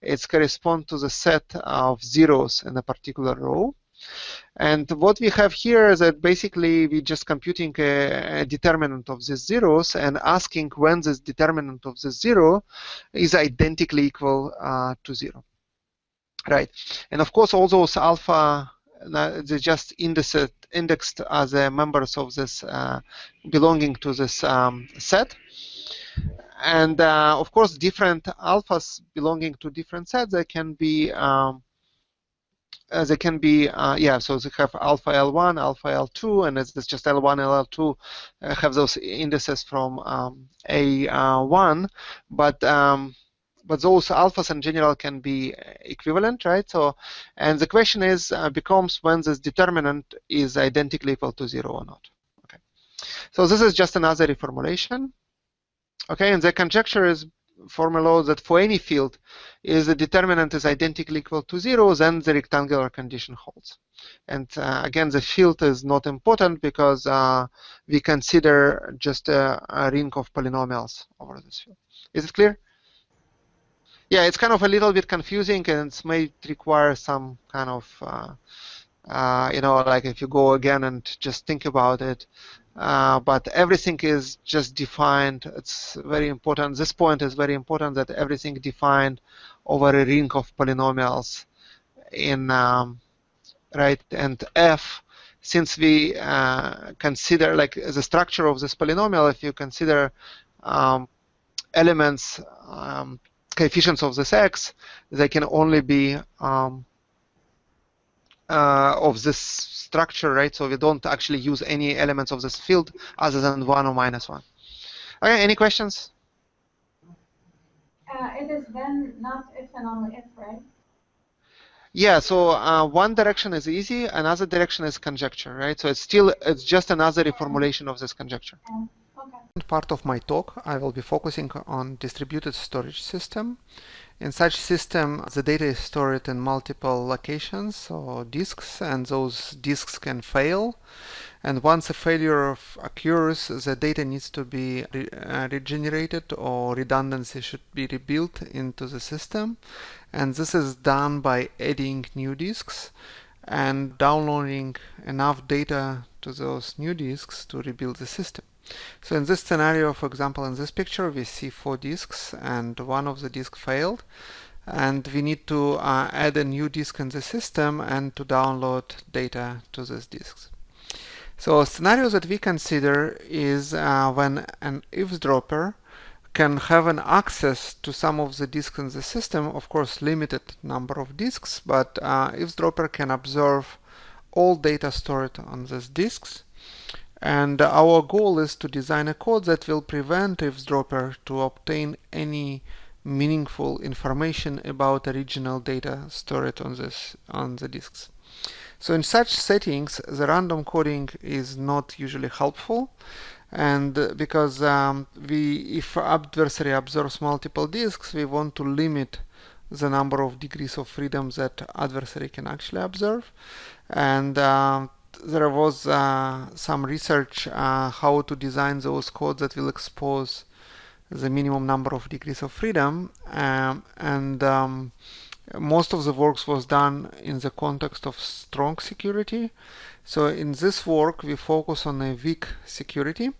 it's correspond to the set of zeros in a particular row. And what we have here is that basically we're just computing a determinant of these zeros and asking when this determinant of the zero is identically equal to 0. Right, and of course all those alpha, they're just indexed as members of this, belonging to this set. And of course different alphas belonging to different sets, they can be, yeah, so they have alpha L1, alpha L2, and it's just L1 and L2 have those indices from A1, but those alphas in general can be equivalent, right? So, and the question is becomes when this determinant is identically equal to 0 or not. Okay. So this is just another reformulation. Okay, and the conjecture is formula that for any field, if the determinant is identically equal to 0, then the rectangular condition holds. And again, the field is not important because we consider just a ring of polynomials over this field. Is it clear? Yeah, it's kind of a little bit confusing and it may require some kind of, like if you go again and just think about it. But everything is just defined. It's very important. This point is very important that everything defined over a ring of polynomials in right, and f, since we consider like the structure of this polynomial, if you consider elements, coefficients of this x, they can only be of this structure, right? So we don't actually use any elements of this field other than 1 or minus 1. Okay, any questions? It is then not if and only if, right? Yeah, so one direction is easy, another direction is conjecture, right? So it's just another reformulation of this conjecture. Okay. Part of my talk, I will be focusing on distributed storage system. In such system, the data is stored in multiple locations or disks, and those disks can fail. And once a failure occurs, the data needs to be regenerated, or redundancy should be rebuilt into the system. And this is done by adding new disks and downloading enough data to those new disks to rebuild the system. So in this scenario, for example, in this picture, we see 4 disks and one of the disks failed. And we need to add a new disk in the system and to download data to these disks. So scenarios that we consider is when an eavesdropper can have an access to some of the disks in the system, of course limited number of disks, but eavesdropper can observe all data stored on these disks. And our goal is to design a code that will prevent eavesdropper to obtain any meaningful information about original data stored on the disks. So in such settings, the random coding is not usually helpful, and because if adversary observes multiple disks, we want to limit the number of degrees of freedom that adversary can actually observe. And there was some research how to design those codes that will expose the minimum number of degrees of freedom, most of the work was done in the context of strong security. So in this work, we focus on a weak security.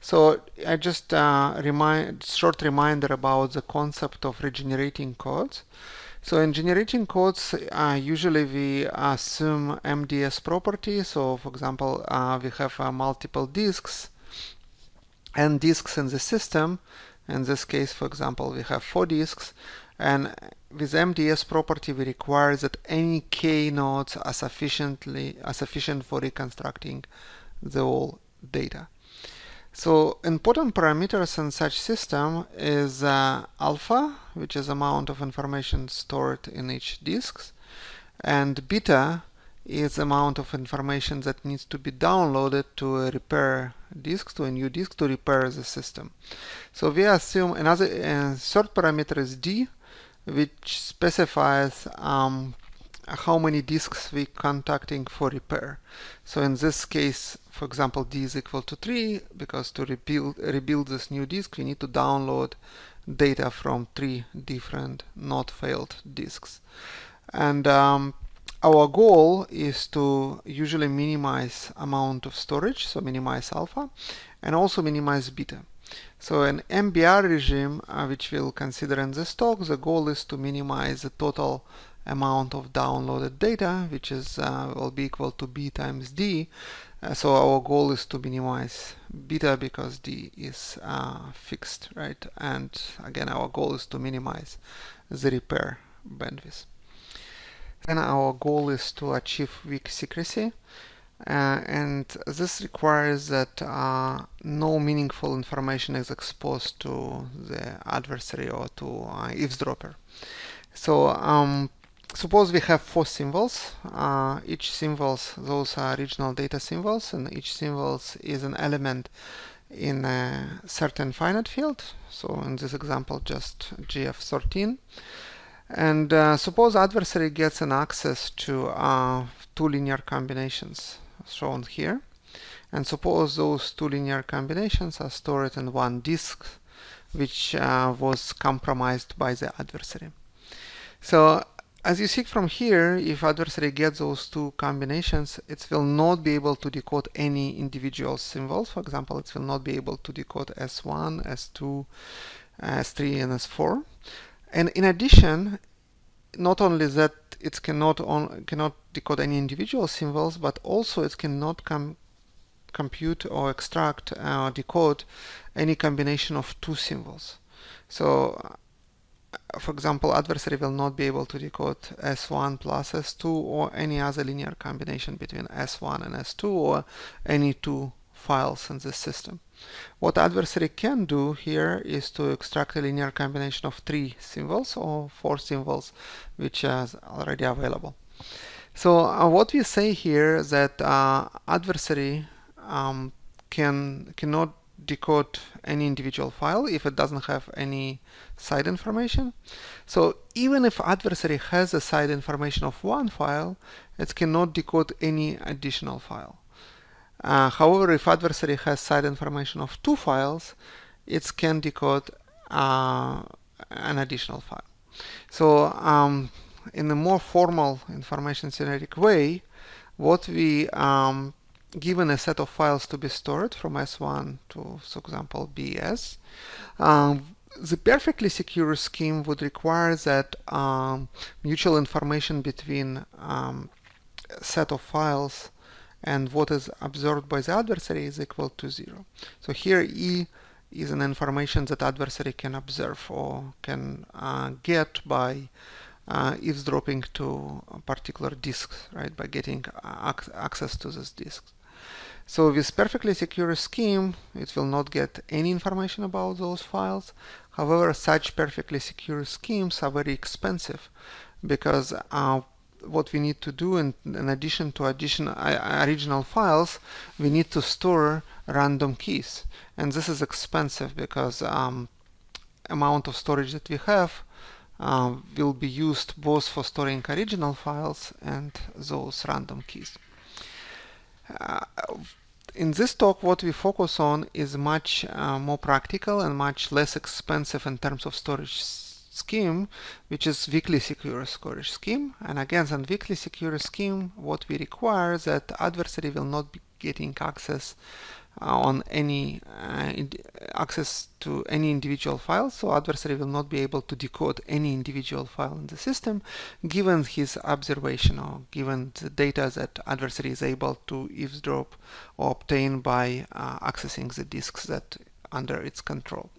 So I just short reminder about the concept of regenerating codes. So in generating codes, usually we assume MDS property. So for example, we have multiple disks and disks in the system. In this case, for example, we have 4 disks. And with MDS property, we require that any k nodes are sufficient for reconstructing the whole data. So important parameters in such system is alpha, which is amount of information stored in each disk, and beta is amount of information that needs to be downloaded to a repair disk, to a new disk, to repair the system. So we assume another third parameter is d, which specifies how many disks we contacting for repair. So in this case, for example, d is equal to 3, because to rebuild this new disk, we need to download data from 3 different not failed disks. And our goal is to usually minimize amount of storage, so minimize alpha, and also minimize beta. So in MBR regime, which we'll consider in this talk, the goal is to minimize the total amount of downloaded data, which is will be equal to b times d. So our goal is to minimize beta because d is fixed, right? And again, our goal is to minimize the repair bandwidth. Then our goal is to achieve weak secrecy. And this requires that no meaningful information is exposed to the adversary or to eavesdropper. So suppose we have 4 symbols. Each symbols, those are regional data symbols, and each symbol is an element in a certain finite field. So in this example, just GF13. And suppose adversary gets an access to 2 linear combinations shown here, and suppose those 2 linear combinations are stored in one disk, which was compromised by the adversary. So as you see from here, if adversary gets those 2 combinations, it will not be able to decode any individual symbols. For example, it will not be able to decode S1, S2, S3, and S4. And in addition, not only that, it cannot decode any individual symbols, but also it cannot compute or extract or decode any combination of two symbols. So, for example, adversary will not be able to decode S1 plus S2 or any other linear combination between S1 and S2 or any two files in this system. What adversary can do here is to extract a linear combination of 3 symbols or 4 symbols which are already available. So what we say here is that adversary cannot decode any individual file if it doesn't have any side information. So even if adversary has a side information of one file, it cannot decode any additional file. However, if adversary has side information of 2 files, it can decode an additional file. So in a more formal information theoretic way, what we given a set of files to be stored from S1 to, for example, BS, the perfectly secure scheme would require that mutual information between set of files and what is observed by the adversary is equal to 0. So here E is an information that adversary can observe or can get by eavesdropping to a particular disk, right, by getting access to this disk. So with perfectly secure scheme, it will not get any information about those files. However, such perfectly secure schemes are very expensive because what we need to do in addition to original files, we need to store random keys. And this is expensive because amount of storage that we have will be used both for storing original files and those random keys. In this talk, what we focus on is much more practical and much less expensive in terms of storage scheme, which is weakly secure storage scheme. And again, on weakly secure scheme, what we require is that adversary will not be getting access on any access to any individual file, so adversary will not be able to decode any individual file in the system given his observation or given the data that adversary is able to eavesdrop or obtain by accessing the disks that under its control.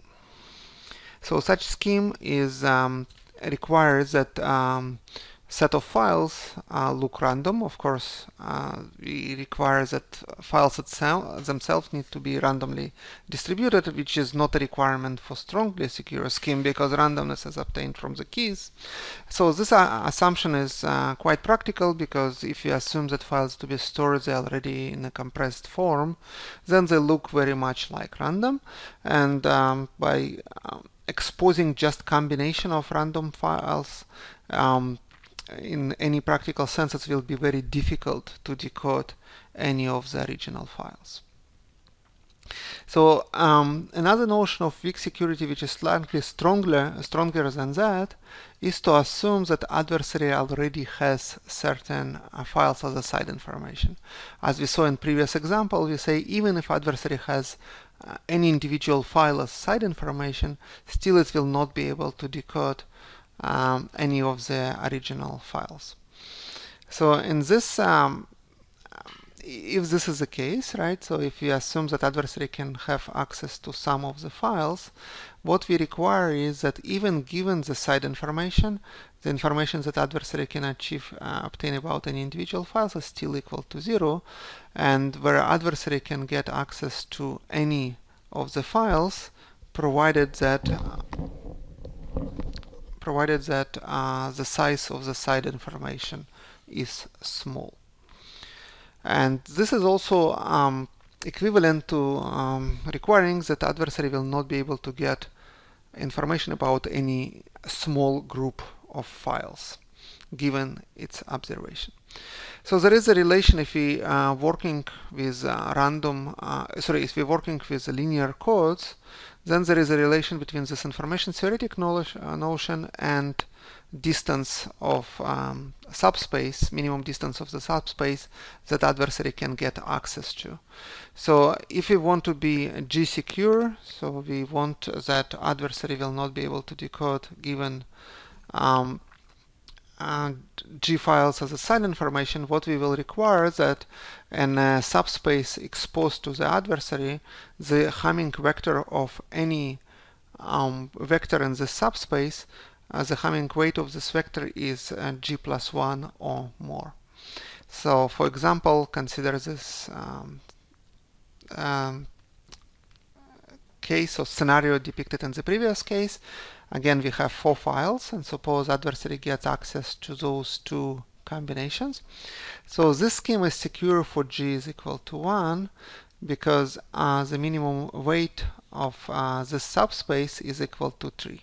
So such scheme is requires that set of files look random. Of course, we require that files themselves need to be randomly distributed, which is not a requirement for strongly secure scheme because randomness is obtained from the keys. So this assumption is quite practical because if you assume that files to be stored they are already in a compressed form, then they look very much like random. And by exposing just combination of random files, in any practical sense, it will be very difficult to decode any of the original files. So another notion of weak security, which is slightly stronger than that, is to assume that adversary already has certain files as a side information. As we saw in previous example, we say even if adversary has any individual file as side information, still it will not be able to decode any of the original files. So in this, if this is the case, right, so if we assume that adversary can have access to some of the files, what we require is that even given the side information, the information that adversary can obtain about any individual files is still equal to 0, and where adversary can get access to any of the files provided that the size of the side information is small. And this is also equivalent to requiring that adversary will not be able to get information about any small group of files given its observation. So there is a relation if we are working with if we're working with linear codes, then there is a relation between this information theoretic notion and distance of subspace, minimum distance of the subspace that adversary can get access to. So if we want to be G secure, so we want that adversary will not be able to decode given G files as a side information, what we will require is that in a subspace exposed to the adversary, the Hamming vector of any vector in the subspace, the Hamming weight of this vector is G plus 1 or more. So, for example, consider this case or scenario depicted in the previous case. Again, we have 4 files, and suppose adversary gets access to those 2 combinations. So this scheme is secure for G is equal to 1 because the minimum weight of this subspace is equal to 3.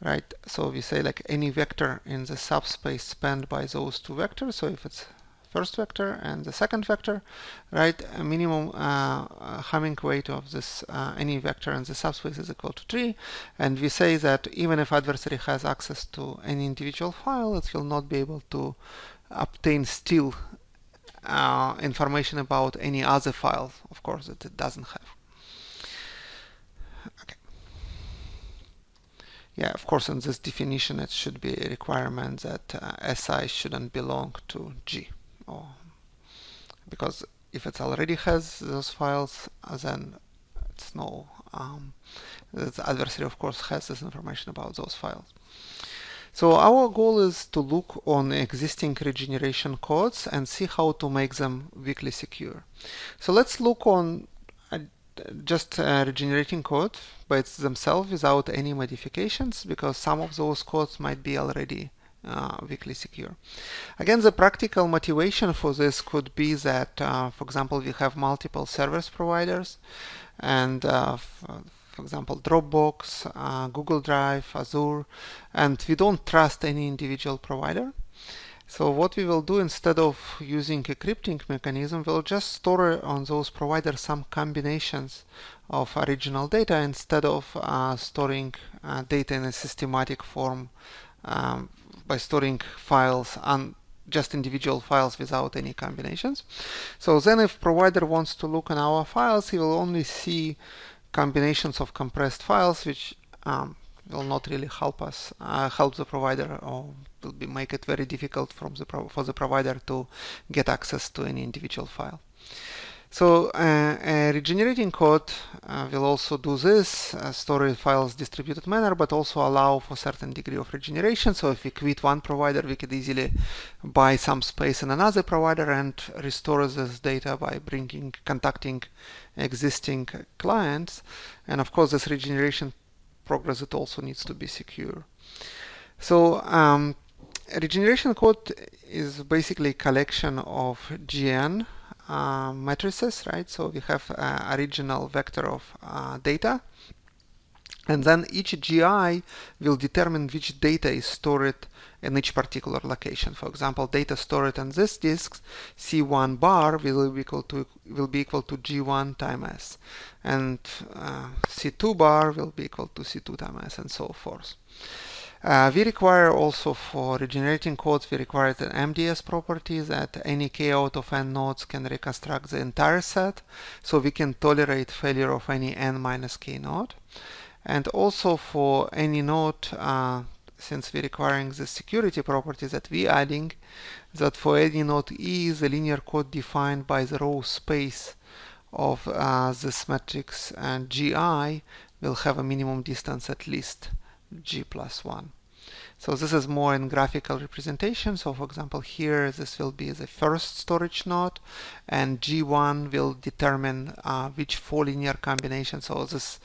Right? So we say like any vector in the subspace spanned by those 2 vectors. So if it's first vector and the second vector, right, a minimum Hamming weight of this any vector in the subspace is equal to 3, and we say that even if adversary has access to any individual file, it will not be able to obtain still information about any other file, of course, that it doesn't have. Okay. Yeah, of course, in this definition, it should be a requirement that SI shouldn't belong to G. Because if it already has those files, then it's no. The adversary, of course, has this information about those files. So our goal is to look on existing regeneration codes and see how to make them weakly secure. So let's look on just regenerating code by themselves without any modifications, because some of those codes might be already weakly secure. Again, the practical motivation for this could be that, for example, we have multiple service providers, and for example, Dropbox, Google Drive, Azure, and we don't trust any individual provider. So what we will do, instead of using a crypting mechanism, we'll just store on those providers some combinations of original data instead of storing data in a systematic form by storing files on just individual files without any combinations. So then if provider wants to look on our files, he will only see combinations of compressed files, which will not really help us, help the provider, or will make it very difficult for the provider to get access to any individual file. So regenerating code will also do this, store files distributed manner, but also allow for certain degree of regeneration. So if we quit one provider, we could easily buy some space in another provider and restore this data by contacting existing clients. And of course, this regeneration progress, it also needs to be secure. So regeneration code is basically a collection of GN matrices, right? So we have original vector of data, and then each GI will determine which data is stored in each particular location. For example, data stored on this disk, C1 bar will be equal to G1 times S, and C2 bar will be equal to C2 times S, and so forth. We require also for regenerating codes, we require the MDS property that any k out of n nodes can reconstruct the entire set, so we can tolerate failure of any n minus k node. And also for any node, since we're requiring the security property that we're adding, that for any node E, the linear code defined by the row space of this matrix and GI will have a minimum distance at least G plus 1. So this is more in graphical representation. So for example, here this will be the first storage node, and G1 will determine which 4 linear combinations. So this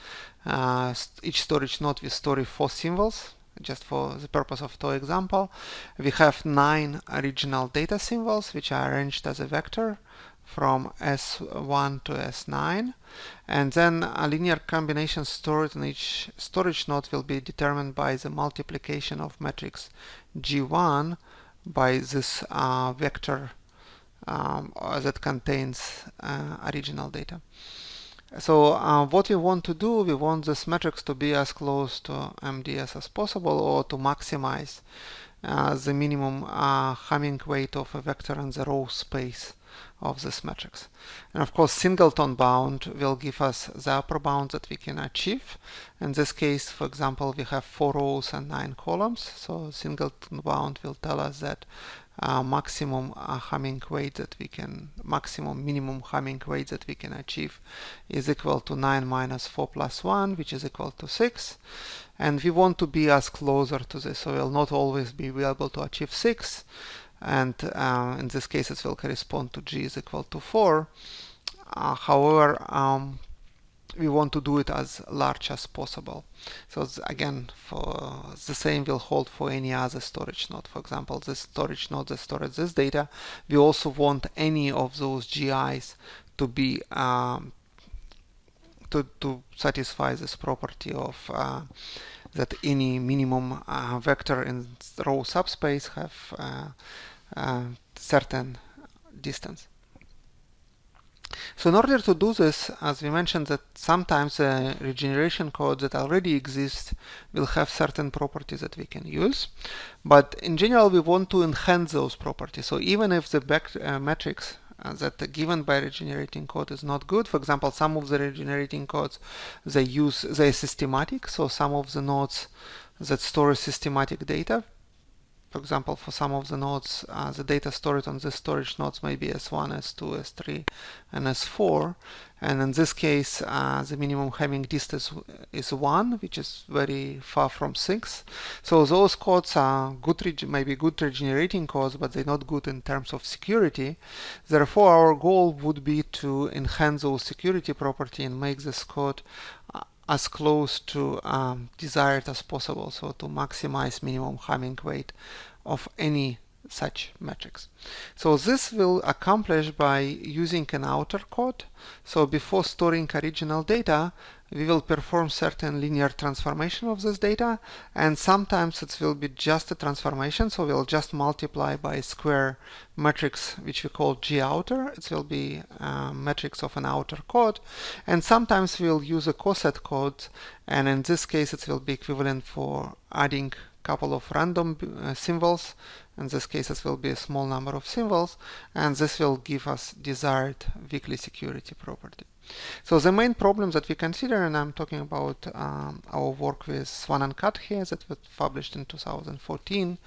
each storage node will store 4 symbols. Just for the purpose of the example, we have 9 original data symbols which are arranged as a vector from S1 to S9, and then a linear combination stored in each storage node will be determined by the multiplication of matrix G1 by this vector that contains original data. So what we want to do, we want this matrix to be as close to MDS as possible, or to maximize the minimum Hamming weight of a vector in the row space of this matrix. And of course, singleton bound will give us the upper bound that we can achieve. In this case, for example, we have 4 rows and 9 columns. So singleton bound will tell us that maximum Hamming weight that we can, minimum Hamming weight that we can achieve is equal to 9 minus 4 plus 1, which is equal to 6. And we want to be as closer to this, so we'll not always be able to achieve 6. And in this case, it will correspond to G is equal to 4. However, we want to do it as large as possible. So again, for the same will hold for any other storage node. For example, this storage node that stores this data, we also want any of those GIs to be to satisfy this property of that any minimum vector in row subspace have certain distance. So in order to do this, as we mentioned, that sometimes regeneration code that already exists will have certain properties that we can use. But in general, we want to enhance those properties. So even if the metrics that are given by regenerating code is not good, for example, some of the regenerating codes, they're systematic. So some of the nodes that store systematic data, for example, for some of the nodes, the data stored on the storage nodes may be S1, S2, S3, and S4. And in this case, the minimum Hamming distance is 1, which is very far from 6. So those codes are good, maybe good regenerating codes, but they're not good in terms of security. Therefore, our goal would be to enhance those security property and make this code as close to desired as possible, so to maximize minimum Hamming weight of any such metrics. So this will accomplish by using an outer code. So before storing original data, we will perform certain linear transformation of this data, and sometimes it will be just a transformation, so we'll just multiply by a square matrix which we call G outer. It will be a matrix of an outer code, and sometimes we'll use a coset code, and in this case it will be equivalent for adding couple of random symbols. In this case, it will be a small number of symbols, and this will give us desired weakly security property. So the main problems that we consider, and I'm talking about our work with Swan and Kat here that was published in 2014,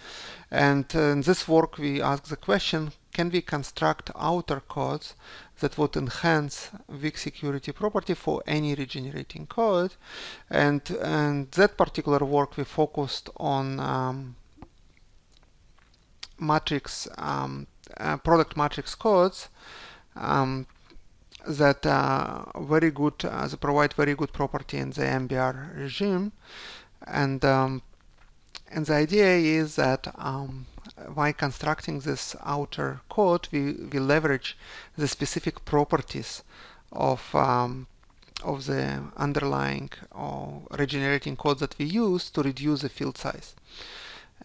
and in this work we ask the question, can we construct outer codes that would enhance weak security property for any regenerating code? And that particular work we focused on matrix product matrix codes that very good they provide very good property in the MBR regime, and the idea is that by constructing this outer code, we leverage the specific properties of the underlying or regenerating code that we use to reduce the field size.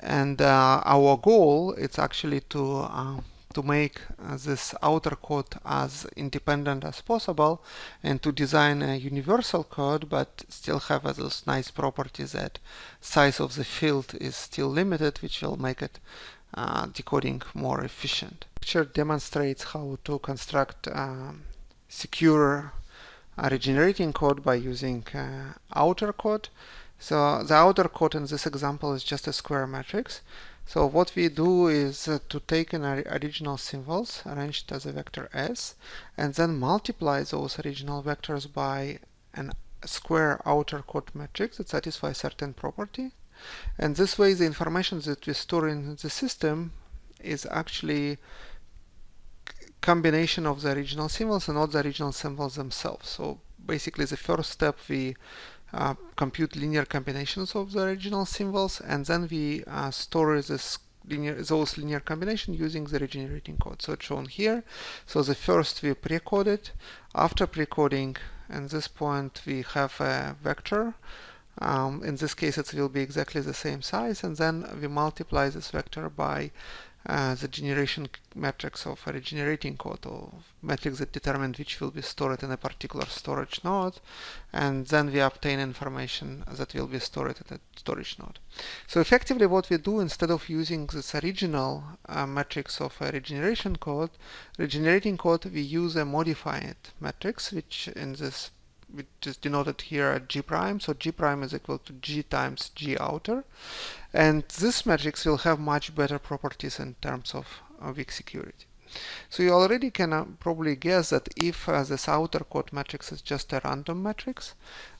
And our goal is actually to make this outer code as independent as possible and to design a universal code but still have those nice properties that size of the field is still limited, which will make it decoding more efficient. The picture demonstrates how to construct secure regenerating code by using outer code. So the outer code in this example is just a square matrix. So what we do is to take an original symbols arranged as a vector S and then multiply those original vectors by a square outer code matrix that satisfies certain property. And this way the information that we store in the system is actually combination of the original symbols and not the original symbols themselves. So basically the first step we compute linear combinations of the original symbols, and then we store those linear combinations using the regenerating code. So it's shown here. So the first we pre-code it. After pre-coding, at this point we have a vector. In this case it will be exactly the same size, and then we multiply this vector by the generation matrix of a regenerating code, or matrix that determines which will be stored in a particular storage node, and then we obtain information that will be stored at a storage node. So effectively what we do, instead of using this original matrix of a regenerating code, we use a modified matrix, which is denoted here at G prime. So G prime is equal to G times G outer. And this matrix will have much better properties in terms of weak security. So you already can probably guess that if this outer code matrix is just a random matrix,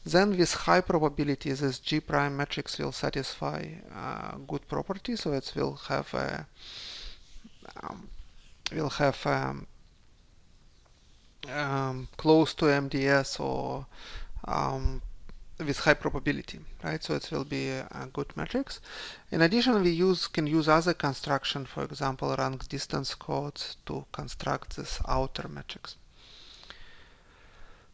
then with high probability this G prime matrix will satisfy good properties. So it will have close to MDS or with high probability, right? So it will be a good matrix. In addition, we can use other construction, for example, rank distance codes to construct this outer matrix.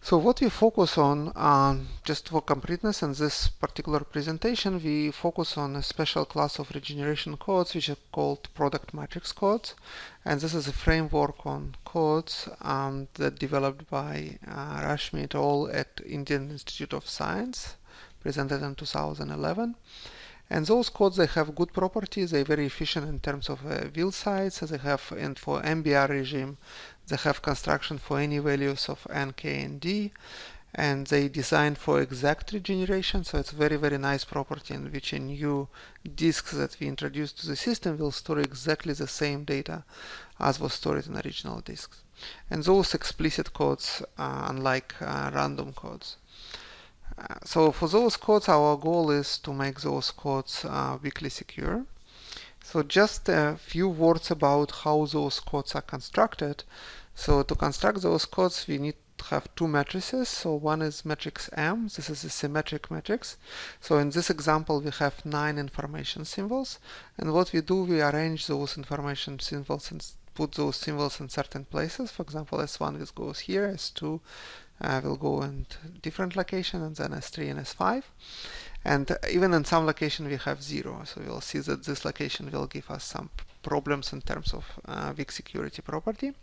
So what we focus on, just for completeness in this particular presentation, we focus on a special class of regeneration codes which are called product matrix codes. And this is a framework on codes that developed by Rashmi et al. At Indian Institute of Science, presented in 2011. And those codes, they have good properties. They're very efficient in terms of wheel size. They have, and for MBR regime, they have construction for any values of n, k, and d. And they designed for exact regeneration. So it's a very, very nice property in which a new disk that we introduce to the system will store exactly the same data as was stored in original disks. And those explicit codes, unlike random codes. So for those codes, our goal is to make those codes weakly secure. So just a few words about how those codes are constructed. So to construct those codes, we need to have two matrices. So one is matrix M. This is a symmetric matrix. So in this example, we have 9 information symbols. And what we do, we arrange those information symbols and put those symbols in certain places. For example, S1 goes here, S2 will go in different location, and then S3 and S5. And even in some location we have 0. So we'll see that this location will give us some problems in terms of weak security property.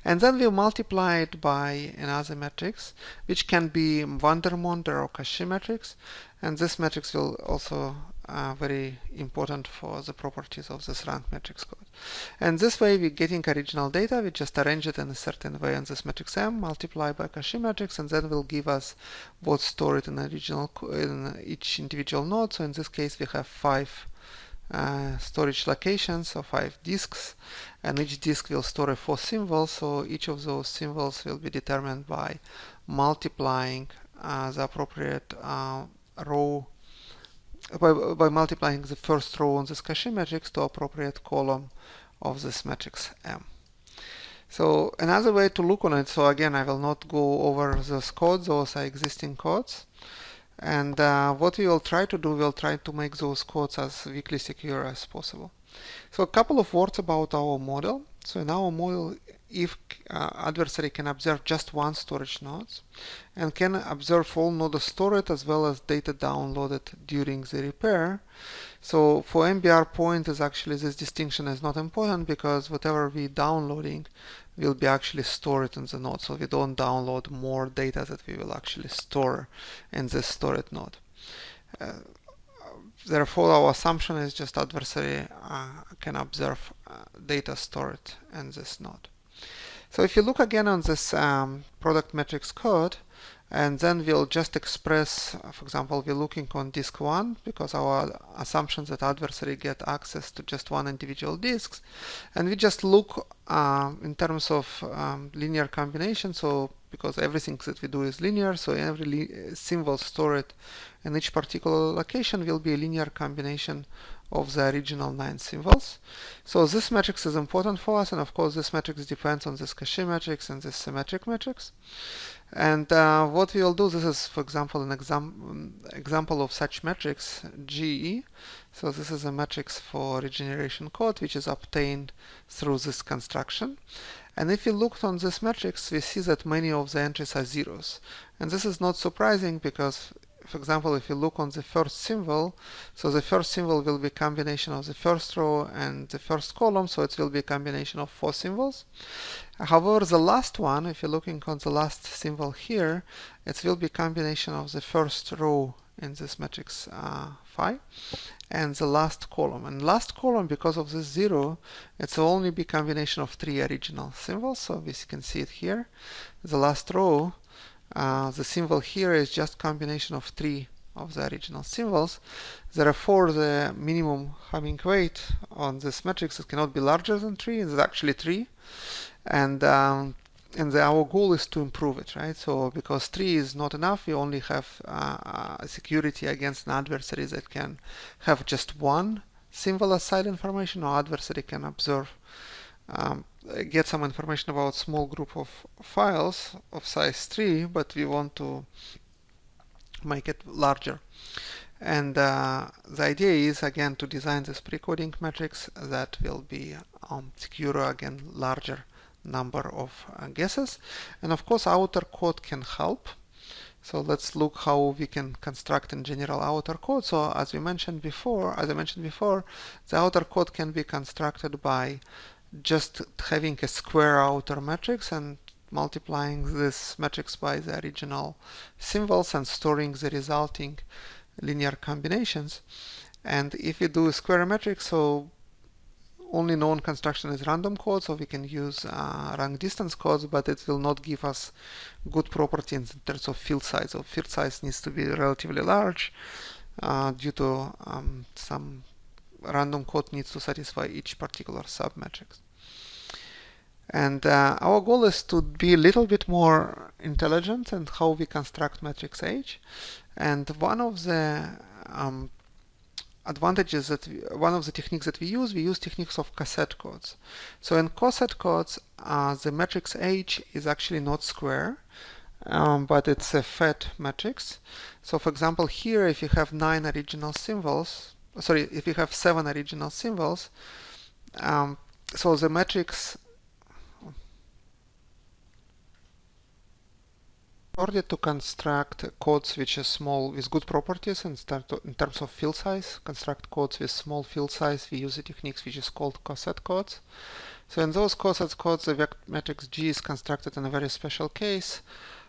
And then we multiply it by another matrix, which can be Vandermonde or Cauchy matrix. And this matrix will also very important for the properties of this rank matrix code. And this way we're getting original data. We just arrange it in a certain way on this matrix M, multiply by Cauchy matrix, and then will give us what's stored in in each individual node. So in this case we have 5 storage locations, or 5 disks, and each disk will store a 4 symbols. So each of those symbols will be determined by multiplying the appropriate row, by multiplying the first row on this Cauchy matrix to appropriate column of this matrix M. So another way to look on it, so again I will not go over those codes, those are existing codes. And what we will try to do, we'll try to make those codes as weakly secure as possible. So a couple of words about our model. So in our model, if adversary can observe just one storage node and can observe all nodes stored as well as data downloaded during the repair. So for MBR pointers, actually this distinction is not important because whatever we're downloading will be actually stored in the node. So we don't download more data that we will actually store in this storage node. Therefore, our assumption is just adversary can observe data stored in this node. So if you look again on this product matrix code, and then we'll just express, for example, we're looking on disk 1 because our assumption that adversary get access to just one individual disks, and we just look in terms of linear combination. So because everything that we do is linear, so every symbol stored in each particular location will be a linear combination of the original 9 symbols. So this matrix is important for us, and of course this matrix depends on this Cauchy matrix and this symmetric matrix. And what we will do, this is, for example, an example of such matrix, GE. So this is a matrix for regeneration code, which is obtained through this construction. And if we looked on this matrix, we see that many of the entries are zeros. And this is not surprising because for example, if you look on the first symbol, so the first symbol will be combination of the first row and the first column, so it will be a combination of 4 symbols. However, the last one, if you're looking on the last symbol here, it will be combination of the first row in this matrix phi and the last column. And last column, because of this 0, it's only be combination of 3 original symbols. So we can see it here. The last row, the symbol here is just combination of 3 of the original symbols. Therefore, the minimum Hamming weight on this matrix, it cannot be larger than 3. It's actually 3. And our goal is to improve it, right? So because 3 is not enough, we only have security against an adversary that can have just one symbol as side information, or adversary can observe, get some information about small group of files of size 3, but we want to make it larger. And the idea is, again, to design this pre-coding matrix that will be secure, again, larger number of guesses. And of course, outer code can help. So let's look how we can construct in general outer code. So as I mentioned before, the outer code can be constructed by just having a square outer matrix and multiplying this matrix by the original symbols and storing the resulting linear combinations. And if we do a square matrix, so only known construction is random code, so we can use rank distance codes, but it will not give us good property in terms of field size. So field size needs to be relatively large due to some random code needs to satisfy each particular submatrix. And our goal is to be a little bit more intelligent in how we construct matrix H. And one of the advantages one of the techniques that we use techniques of cassette codes. So in cassette codes, the matrix H is actually not square, but it's a fat matrix. So for example, here, if you have 7 original symbols, so the matrix, in order to construct codes which are small with good properties in terms of field size, construct codes with small field size, we use a technique which is called cassette codes. So in those cassette codes, the matrix G is constructed in a very special case.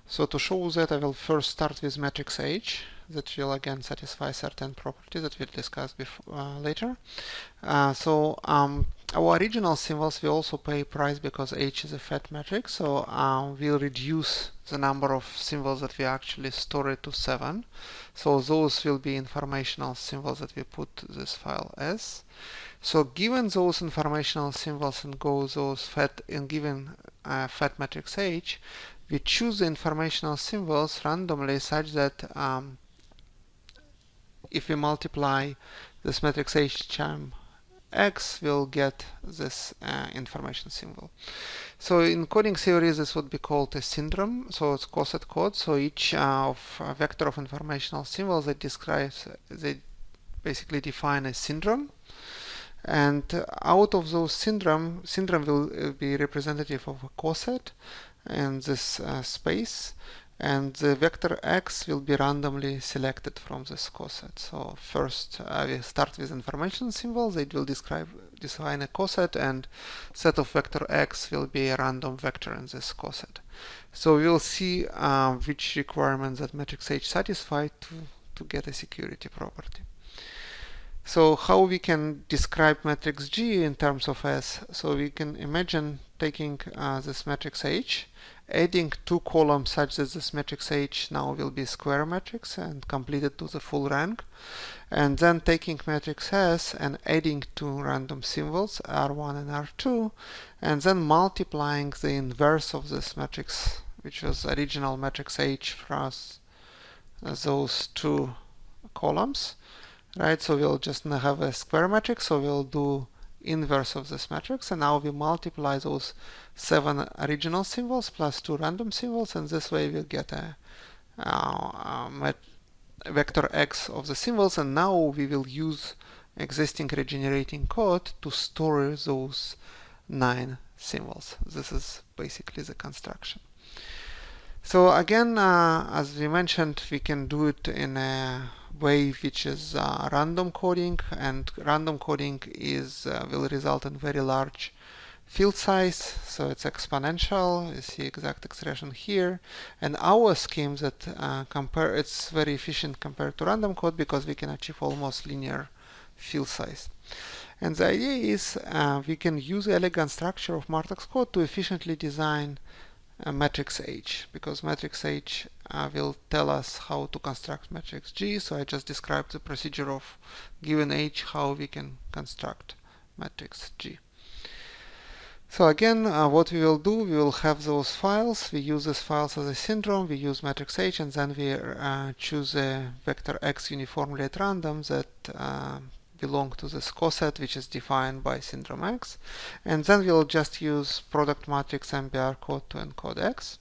So to show that, I will first start with matrix H that will again satisfy certain properties that we'll discuss later. Our original symbols will also pay price because H is a fat matrix, so we'll reduce the number of symbols that we actually store it to 7. So those will be informational symbols that we put this file as. So given those informational symbols and given fat matrix H, we choose the informational symbols randomly such that if we multiply this matrix H times X, we'll get this information symbol. So in coding theory, this would be called a syndrome. So it's cassette code. So each vector of informational symbols they basically define a syndrome. And out of those syndrome will be representative of a cassette in this space, and the vector X will be randomly selected from this cassette. So first we start with information symbols. It will define a cassette, and set of vector X will be a random vector in this cassette. So we'll see which requirements that matrix H satisfy to get a security property. So how we can describe matrix G in terms of S? So we can imagine taking this matrix H, adding 2 columns such that this matrix H now will be a square matrix and completed to the full rank, and then taking matrix S and adding 2 random symbols, R1 and R2, and then multiplying the inverse of this matrix, which was original matrix H plus those 2 columns. Right, so we'll just have a square matrix, so we'll do inverse of this matrix, and now we multiply those 7 original symbols plus 2 random symbols, and this way we'll get a vector X of the symbols, and now we will use existing regenerating code to store those 9 symbols. This is basically the construction. So again, as we mentioned, we can do it in a way which is random coding, and random coding will result in very large field size, so it's exponential. You see exact expression here, and our scheme that it's very efficient compared to random code because we can achieve almost linear field size. And the idea is we can use elegant structure of matrix code to efficiently design matrix H, because matrix H will tell us how to construct matrix G. So I just described the procedure of given H, how we can construct matrix G. So again, what we will do, we will have those files. We use these files as a syndrome. We use matrix H, and then we choose a vector X uniformly at random that belong to this coset, which is defined by syndrome X. And then we'll just use product matrix MBR code to encode X.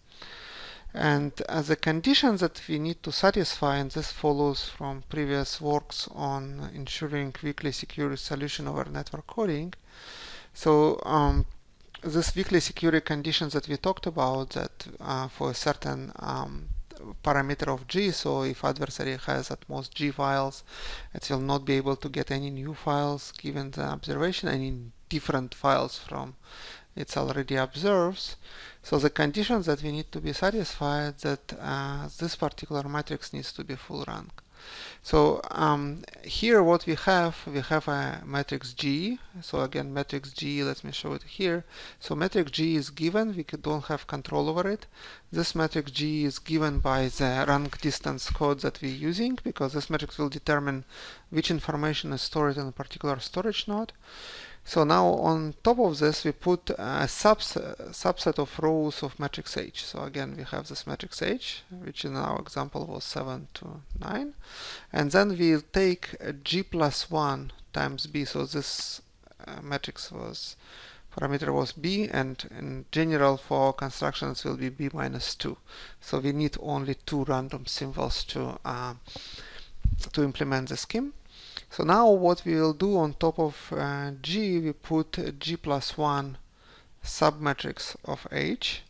And the conditions that we need to satisfy, and this follows from previous works on ensuring weakly secure solution over network coding. So this weakly security conditions that we talked about, that for a certain parameter of G, so if adversary has at most G files, it will not be able to get any new files given the observation, any different files from its already observes. So the conditions that we need to be satisfied that this particular matrix needs to be full rank. So here what we have a matrix G. So again, matrix G, let me show it here. So matrix G is given, we don't have control over it. This matrix G is given by the rank distance code that we're using, because this matrix will determine which information is stored in a particular storage node. So now on top of this, we put a subset of rows of matrix H. So again, we have this matrix H, which in our example was 7 to 9. And then we'll take G plus 1 times B. So this matrix parameter was B, and in general for our constructions will be B minus 2. So we need only 2 random symbols to implement the scheme. So now what we will do on top of G, we put G plus 1 submatrix of H,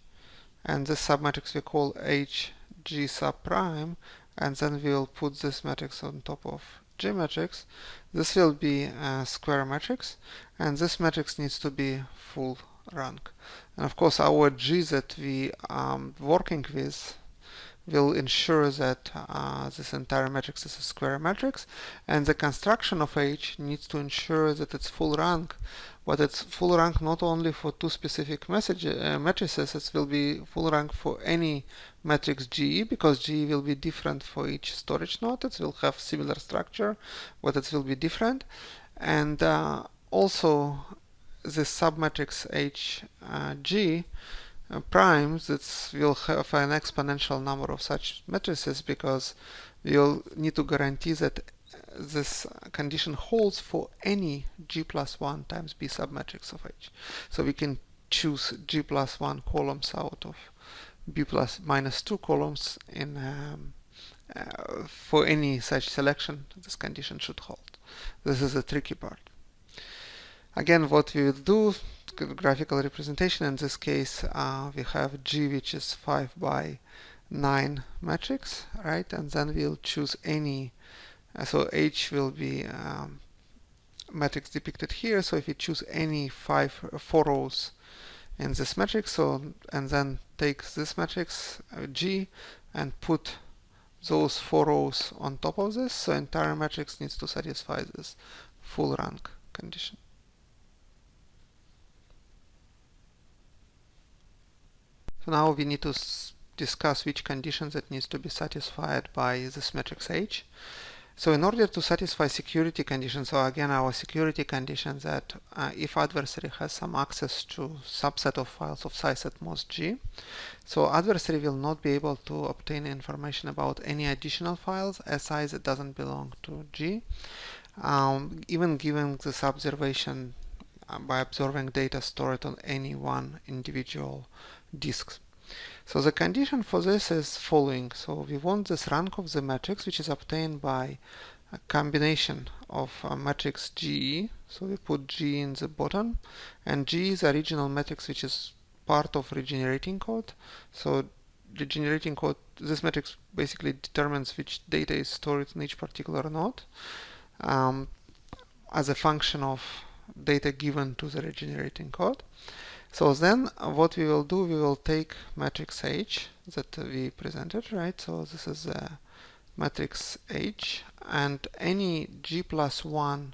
and this submatrix we call H G subprime, and then we will put this matrix on top of G matrix. This will be a square matrix, and this matrix needs to be full rank. And of course our G that we are working with will ensure that this entire matrix is a square matrix, and the construction of H needs to ensure that it's full rank, but it's full rank not only for two specific matrices, it will be full rank for any matrix G, because G will be different for each storage node. It will have similar structure, but it will be different. And also this submatrix H G primes, that will have an exponential number of such matrices, because we'll need to guarantee that this condition holds for any G plus 1 times B submatrix of H. So we can choose G plus 1 columns out of B plus minus 2 columns in for any such selection. This condition should hold. This is the tricky part. Again, what we will do, graphical representation, in this case we have G, which is 5 by 9 matrix, right? And then we'll choose any, so H will be matrix depicted here. So if we choose any 4 rows in this matrix, so, and then take this matrix G and put those 4 rows on top of this, so entire matrix needs to satisfy this full rank condition. So now we need to discuss which conditions that needs to be satisfied by this matrix H. So in order to satisfy security conditions, so again our security conditions that if adversary has some access to subset of files of size at most G, so adversary will not be able to obtain information about any additional files SI that doesn't belong to G, even given this observation by observing data stored on any one individual disks. So the condition for this is following. So we want this rank of the matrix, which is obtained by a combination of a matrix G. So we put G in the bottom, and G is the original matrix which is part of regenerating code. So regenerating code, this matrix basically determines which data is stored in each particular node as a function of data given to the regenerating code. So then what we will do, we will take matrix H that we presented, right? So this is matrix H, and any G plus 1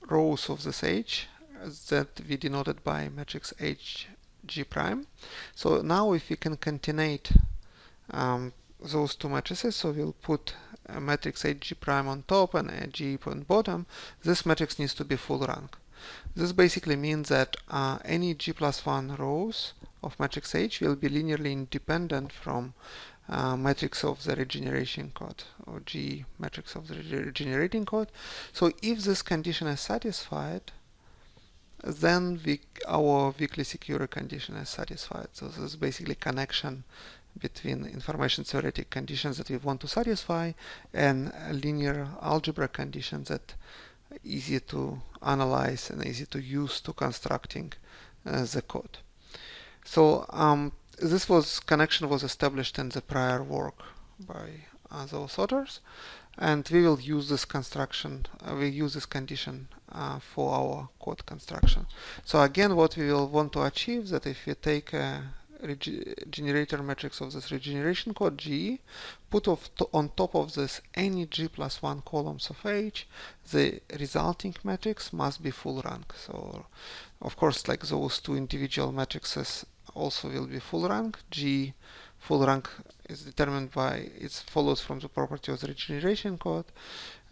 rows of this H that we denoted by matrix H G prime. So now if we can concatenate those two matrices, so we'll put a matrix H G prime on top and a G on bottom, this matrix needs to be full rank. This basically means that any G plus 1 rows of matrix H will be linearly independent from matrix of the regeneration code, or G matrix of the regenerating code. So if this condition is satisfied, then our weakly secure condition is satisfied. So this is basically connection between information theoretic conditions that we want to satisfy and linear algebra conditions that are easy to analyze and easy to use to constructing the code. So this connection was established in the prior work by those authors, and we will use this construction, we use this condition for our code construction. So again, what we will want to achieve is that if we take a generator matrix of this regeneration code G, put on top of this any G plus 1 columns of H, the resulting matrix must be full rank. So of course, like those two individual matrices also will be full rank. G full rank is determined by, it follows from the property of the regeneration code,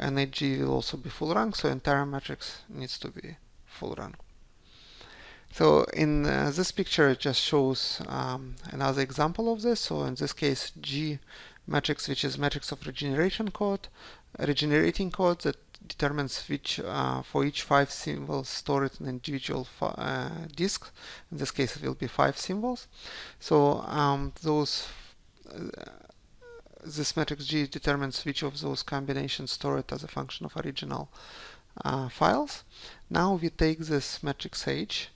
and HG will also be full rank, so entire matrix needs to be full rank. So in this picture it just shows another example of this. So in this case G matrix, which is matrix of regeneration code, regenerating code that determines which for each 5 symbols stored in individual disk. In this case it will be 5 symbols. So this matrix G determines which of those combinations stored as a function of original files. Now we take this matrix H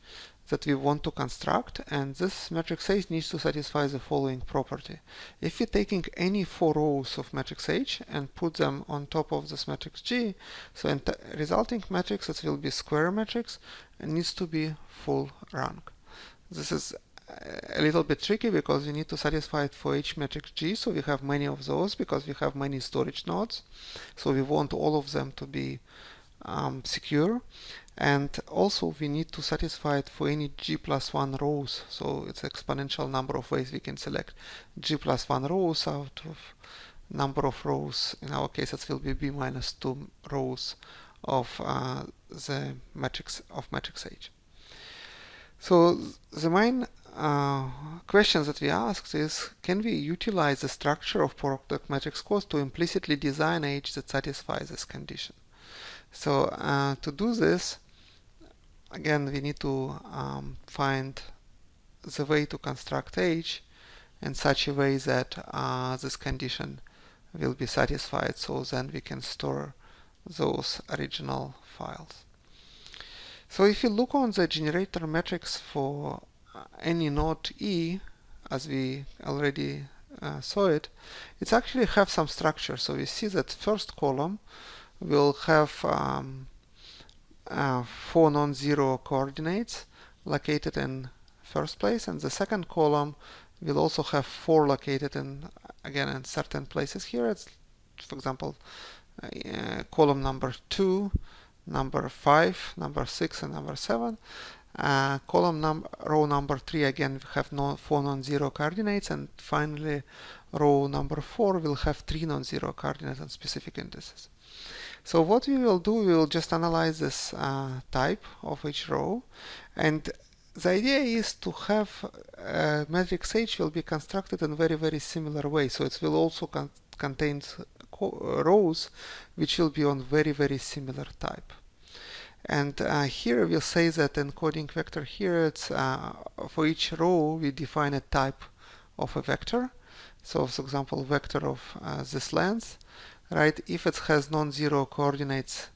that we want to construct, and this matrix H needs to satisfy the following property. If we're taking any 4 rows of matrix H and put them on top of this matrix G, so resulting matrix, that will be square matrix, and needs to be full rank. This is a little bit tricky because we need to satisfy it for each matrix G, so we have many of those because we have many storage nodes, so we want all of them to be secure. And also we need to satisfy it for any G plus 1 rows, so it's exponential number of ways we can select G plus 1 rows out of number of rows. In our case it will be B minus 2 rows of the matrix H. So the main questions that we asked is, can we utilize the structure of product matrix code to implicitly design H that satisfies this condition? So to do this, again, we need to find the way to construct H in such a way that this condition will be satisfied, so then we can store those original files. So if you look on the generator matrix for any node E, as we already saw it, it's actually have some structure. So we see that first column will have 4 non-zero coordinates located in first place, and the second column will also have 4 located in, again, in certain places here. It's, for example, column number 2, number 5, number 6, and number 7. Row number 3 again have 4 non-zero coordinates, and finally row number 4 will have 3 non-zero coordinates and specific indices. So what we will do, we will just analyze this type of each row, and the idea is to have matrix H will be constructed in very similar way. So it will also contain rows which will be on very similar type. And here we'll say that encoding vector here, it's for each row we define a type of a vector. So for example, vector of this length, right? If it has non-zero coordinates,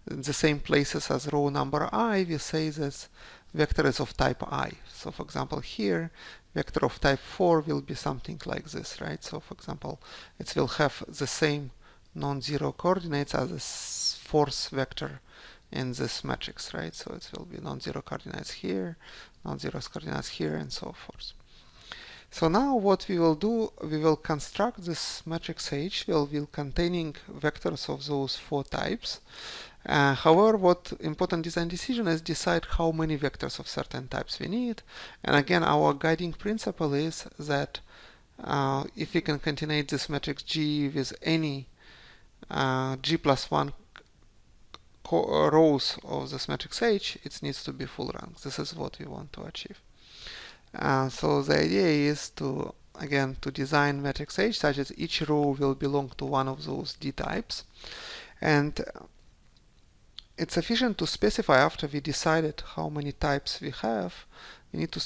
in the same places as row number I, we say this vector is of type I. So for example, here, vector of type 4 will be something like this, right? So for example, it will have the same non-zero coordinates as this fourth vector in this matrix, right? So it will be non-zero coordinates here, non-zero coordinates here, and so forth. So now what we will do, we will construct this matrix H will containing vectors of those four types. However, what important design decision is decide how many vectors of certain types we need. And again, our guiding principle is that if we can concatenate this matrix G with any G plus 1 rows of this matrix H, it needs to be full rank. This is what we want to achieve. So the idea is to, again, to design matrix H such that each row will belong to one of those D types. And it's sufficient to specify after we decided how many types we have, we need to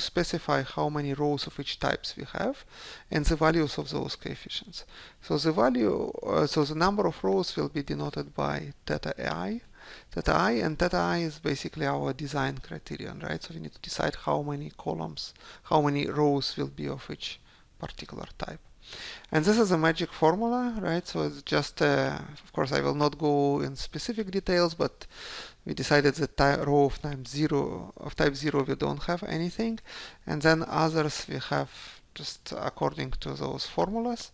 specify how many rows of each types we have and the values of those coefficients. So the value, so the number of rows will be denoted by theta I, and theta I is basically our design criterion, right? So we need to decide how many columns, how many rows will be of each particular type. And this is a magic formula, right? So it's just, of course, I will not go in specific details, but we decided that row of type 0 we don't have anything, and then others we have just according to those formulas.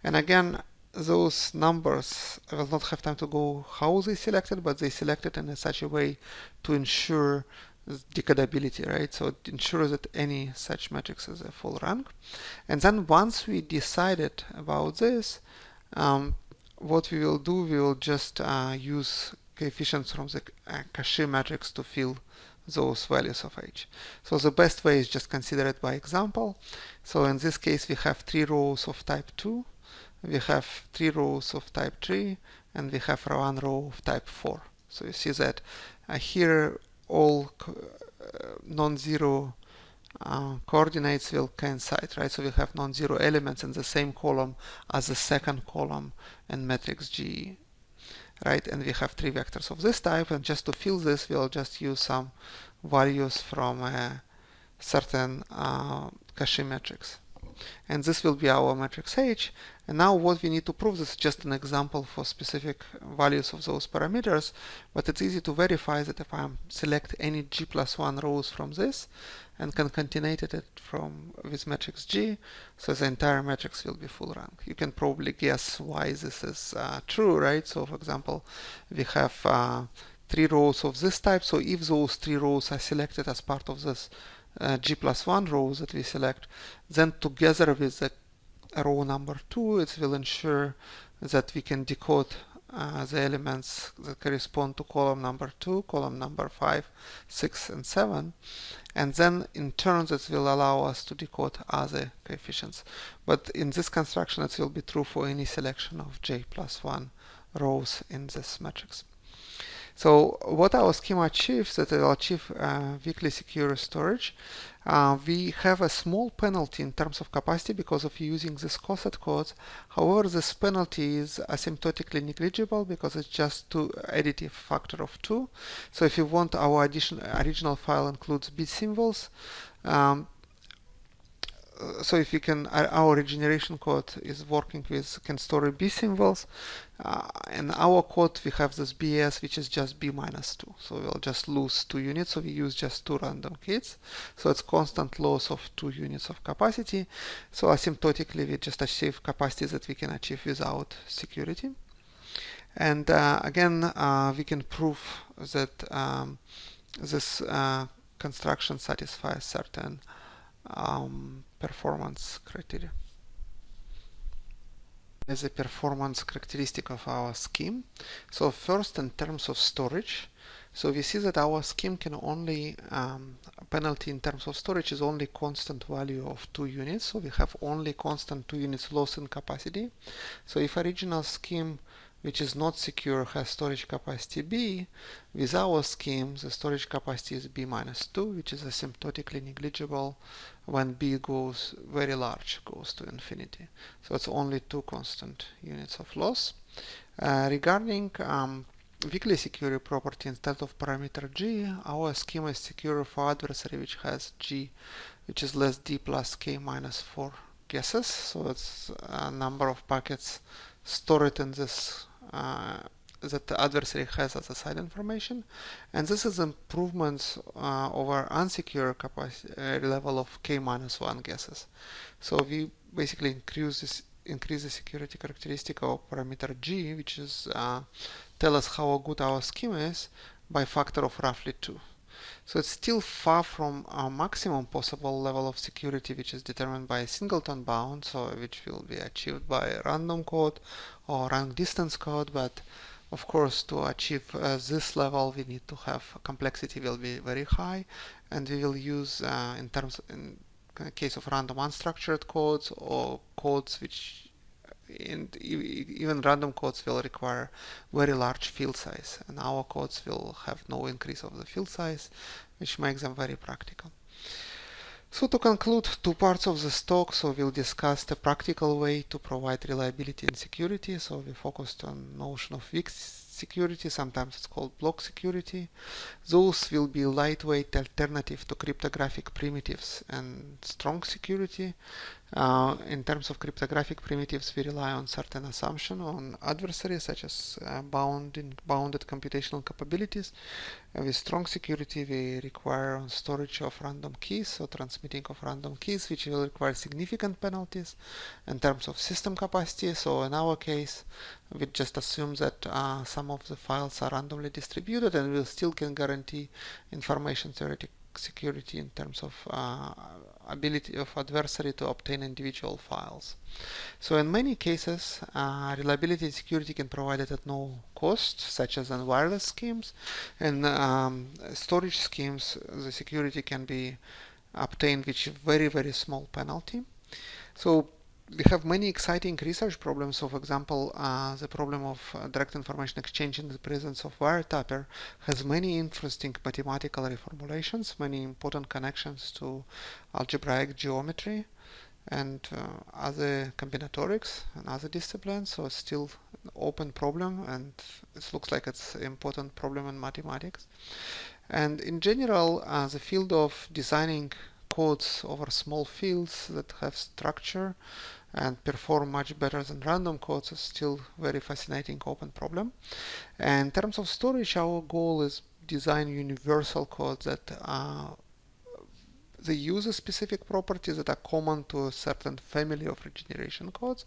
And again, those numbers, I will not have time to go how they selected, but they selected in such a way to ensure decodability, right? So it ensures that any such matrix is a full rank. And then once we decided about this, what we will do, we will just use coefficients from the Cauchy matrix to fill those values of H. So the best way is just consider it by example. So in this case, we have 3 rows of type 2, we have 3 rows of type 3, and we have 1 row of type 4. So you see that here all non-zero coordinates will coincide, right? So we have non-zero elements in the same column as the second column in matrix G, right? And we have 3 vectors of this type, and just to fill this, we'll just use some values from a certain Cauchy matrix. And this will be our matrix H. And now what we need to prove, this is just an example for specific values of those parameters, but it's easy to verify that if I select any G plus 1 rows from this and concatenate it with matrix G, so the entire matrix will be full rank. You can probably guess why this is true, right? So for example, we have 3 rows of this type, so if those 3 rows are selected as part of this G plus 1 rows that we select, then together with the row number 2, it will ensure that we can decode the elements that correspond to column number 2, column number 5, 6, and 7. And then in turn, that will allow us to decode other coefficients. But in this construction, it will be true for any selection of J plus 1 rows in this matrix. So what our schema achieves, that it will achieve weakly secure storage. We have a small penalty in terms of capacity because of using this cosset code. However, this penalty is asymptotically negligible because it's just additive factor of 2. So if you want, our original file includes bit symbols. So if you can, our regeneration code is working with can store B symbols. In our code, we have this BS, which is just B minus 2. So we'll just lose 2 units. So we use just 2 random kits. So it's constant loss of 2 units of capacity. So asymptotically, we just achieve capacity that we can achieve without security. And again, we can prove that this construction satisfies certain performance criteria. As a performance characteristic of our scheme. So first, in terms of storage, so we see that our scheme can only, penalty in terms of storage is only constant value of 2 units. So we have only constant 2 units loss in capacity. So if original scheme, which is not secure, has storage capacity B, with our scheme, the storage capacity is B minus 2, which is asymptotically negligible when B goes very large, goes to infinity. So it's only 2 constant units of loss. Regarding weakly secure property instead of parameter G, our schema is secure for adversary which has G, which is less D plus K minus 4 guesses. So it's a number of packets stored in this that the adversary has as a side information, and this is improvements over unsecure level of K minus 1 guesses. So we basically increase the security characteristic of parameter G, which is tell us how good our schema is, by factor of roughly 2. So it's still far from our maximum possible level of security, which is determined by a singleton bound, so which will be achieved by random code or rank distance code. But of course, to achieve this level, we need to have complexity will be very high, and we will use in case of random unstructured codes or codes which even random codes will require very large field size, and our codes will have no increase of the field size, which makes them very practical. So to conclude two parts of this talk, so we'll discuss the practical way to provide reliability and security. So we focused on notion of weak security, sometimes it's called block security. Those will be lightweight alternative to cryptographic primitives and strong security. In terms of cryptographic primitives, we rely on certain assumption on adversaries, such as bounded computational capabilities. With strong security, we require storage of random keys, so transmitting of random keys, which will require significant penalties in terms of system capacity. So in our case, we just assume that some of the files are randomly distributed, and we still can guarantee information theoretic security in terms of ability of adversary to obtain individual files. So in many cases, reliability and security can be provided at no cost, such as in wireless schemes. In storage schemes, the security can be obtained with very, very small penalty. So we have many exciting research problems. So for example, the problem of direct information exchange in the presence of wiretapper has many interesting mathematical reformulations, many important connections to algebraic geometry and other combinatorics and other disciplines. So it's still an open problem, and it looks like it's an important problem in mathematics. And in general, the field of designing codes over small fields that have structure and perform much better than random codes is still very fascinating open problem. And in terms of storage, our goal is design universal codes that they use a specific properties that are common to a certain family of regeneration codes,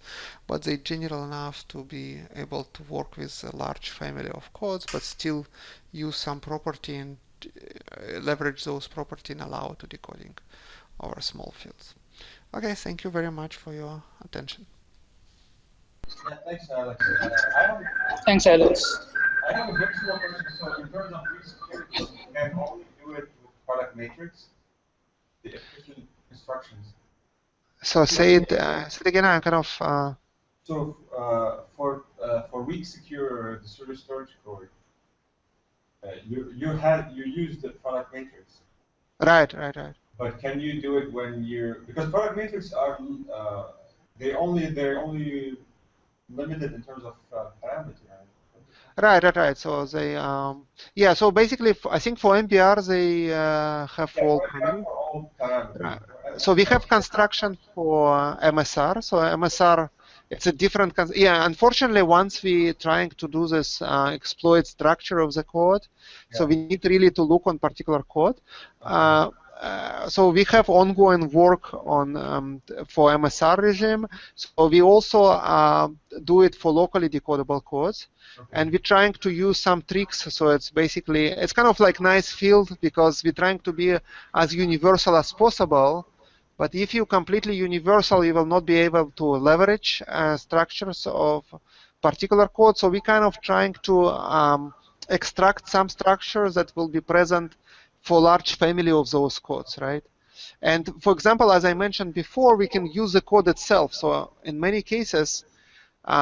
but they general enough to be able to work with a large family of codes, but still use some property and leverage those property and allow to decoding over small fields. Okay, thank you very much for your attention. Yeah, thanks, Alex. Thanks, Alex. I have a very small question. So in terms of weak security, you can only do it with product matrix, the efficient instructions. So say it again. I'm kind of. So for weak secure the server storage code, you use the product matrix. Right. But can you do it when because product matrix are they're only limited in terms of parameter. Right. So they so basically I think for MBR they have all parameters. Right. So we have construction for MSR. So MSR, it's a different unfortunately, once we trying to do this exploit structure of the code, so we need really to look on particular code. So we have ongoing work on for MSR regime. So we also do it for locally decodable codes, and we're trying to use some tricks. So it's basically it's kind of like nice field because we're trying to be as universal as possible. But if you completely universal, you will not be able to leverage structures of particular code. So we kind of trying to extract some structures that will be present for large family of those codes, right? And for example, as I mentioned before, we can use the code itself. So in many cases,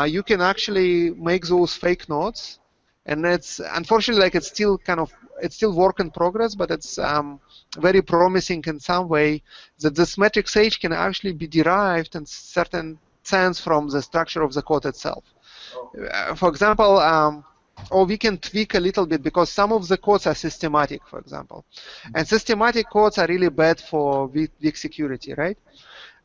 you can actually make those fake nodes, and it's unfortunately like it's still work in progress, but it's very promising in some way that this matrix H can actually be derived in certain sense from the structure of the code itself. For example, or we can tweak a little bit because some of the codes are systematic, for example. And systematic codes are really bad for weak security, right?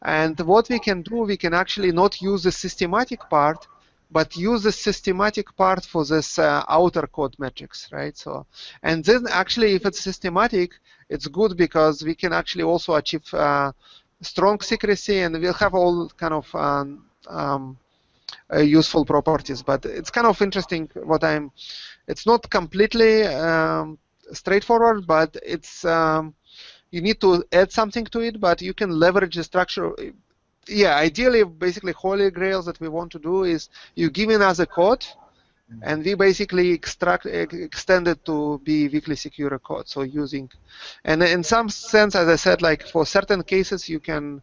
And what we can do, we can actually not use the systematic part, but use the systematic part for this outer code metrics, right? So, and then actually, if it's systematic, it's good because we can actually also achieve strong secrecy, and we'll have all kind of useful properties. But it's kind of interesting what I'm. It's not completely straightforward, but it's you need to add something to it, but you can leverage the structure. Yeah, ideally, basically, holy grails that we want to do is you give us a code, and we basically extend it to be weakly secure code. So using, and in some sense, as I said, like for certain cases, you can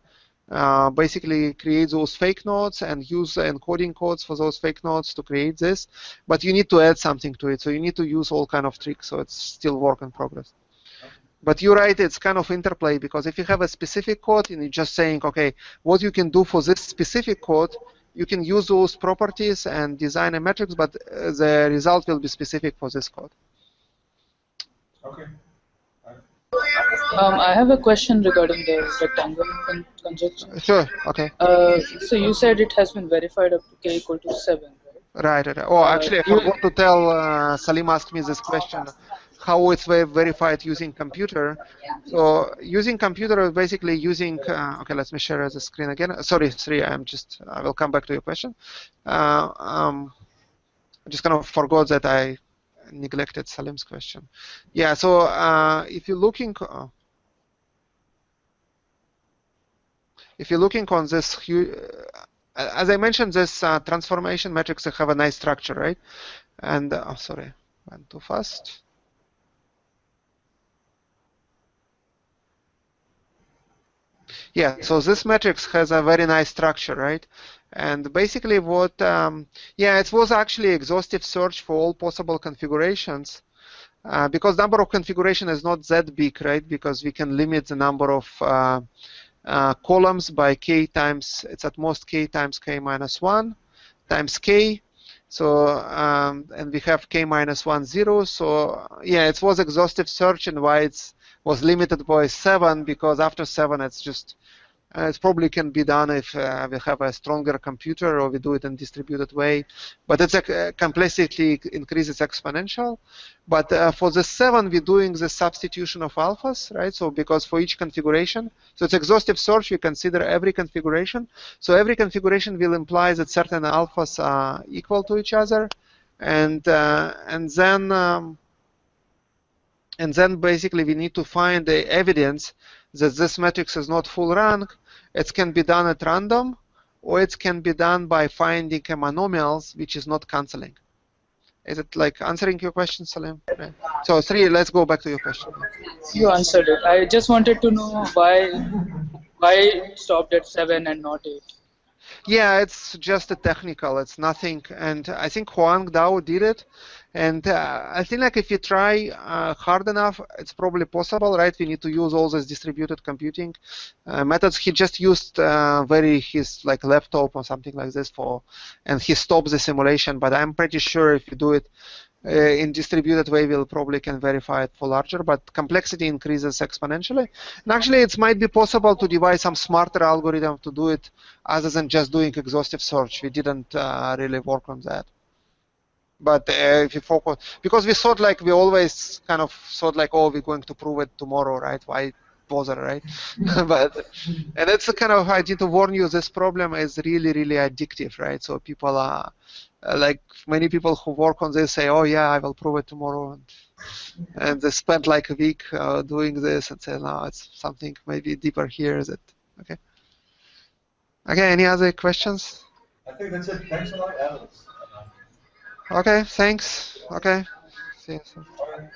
basically create those fake nodes and use encoding codes for those fake nodes to create this. But you need to add something to it. So you need to use all kind of tricks. So it's still work in progress. But you're right, it's kind of interplay, because if you have a specific code and you're just saying, okay, what you can do for this specific code, you can use those properties and design a matrix, but the result will be specific for this code. Okay. I have a question regarding the rectangle conjecture. Sure, okay. So you said it has been verified up to k equal to 7, right? Right. Oh, actually, I forgot to tell, Salim asked me this question, how it's verified using computer. So using computer is basically using, okay, let me share the screen again. Sorry, Sri, I will come back to your question. I just kind of forgot that I neglected Salim's question. Yeah, so if you're looking on this, as I mentioned, this transformation metrics have a nice structure, right? And sorry, went too fast. Yeah, so this matrix has a very nice structure, right? And basically what, yeah, it was actually exhaustive search for all possible configurations, because number of configuration is not that big, right? Because we can limit the number of columns by k times, it's at most k times k minus 1 times k. So, and we have k minus 1, 0. So, yeah, it was exhaustive search, and why it was limited by 7, because after 7, it's just, it probably can be done if we have a stronger computer or we do it in a distributed way. But it's complexity increases exponential. But for the 7, we're doing the substitution of alphas, right? So because for each configuration, so it's exhaustive search, we consider every configuration. So every configuration will imply that certain alphas are equal to each other, and then basically we need to find the evidence that this matrix is not full rank. It can be done at random, or it can be done by finding a monomials which is not canceling. Is it like answering your question, Salim? Right. So Sri, let's go back to your question. You answered it. I just wanted to know why it stopped at 7 and not 8. Yeah, it's just a technical. It's nothing. And I think Huang Dao did it. And I think like if you try hard enough, it's probably possible, right? We need to use all these distributed computing methods. He just used his like laptop or something like this and he stopped the simulation. But I'm pretty sure if you do it in distributed way, we'll probably can verify it for larger, but complexity increases exponentially. And actually, it might be possible to devise some smarter algorithm to do it other than just doing exhaustive search. We didn't really work on that. But if you focus, because we always kind of thought like, oh, we're going to prove it tomorrow, right? Why bother, right? And it's a kind of, I need to warn you, this problem is really, really addictive, right? So people are, like many people who work on this say, oh yeah, I will prove it tomorrow. And they spent like a week doing this and say, no, it's something maybe deeper here. Is it? Okay. Okay, any other questions? I think that's it. Thanks a lot, Alex. Okay, thanks. Okay. See you soon. All right.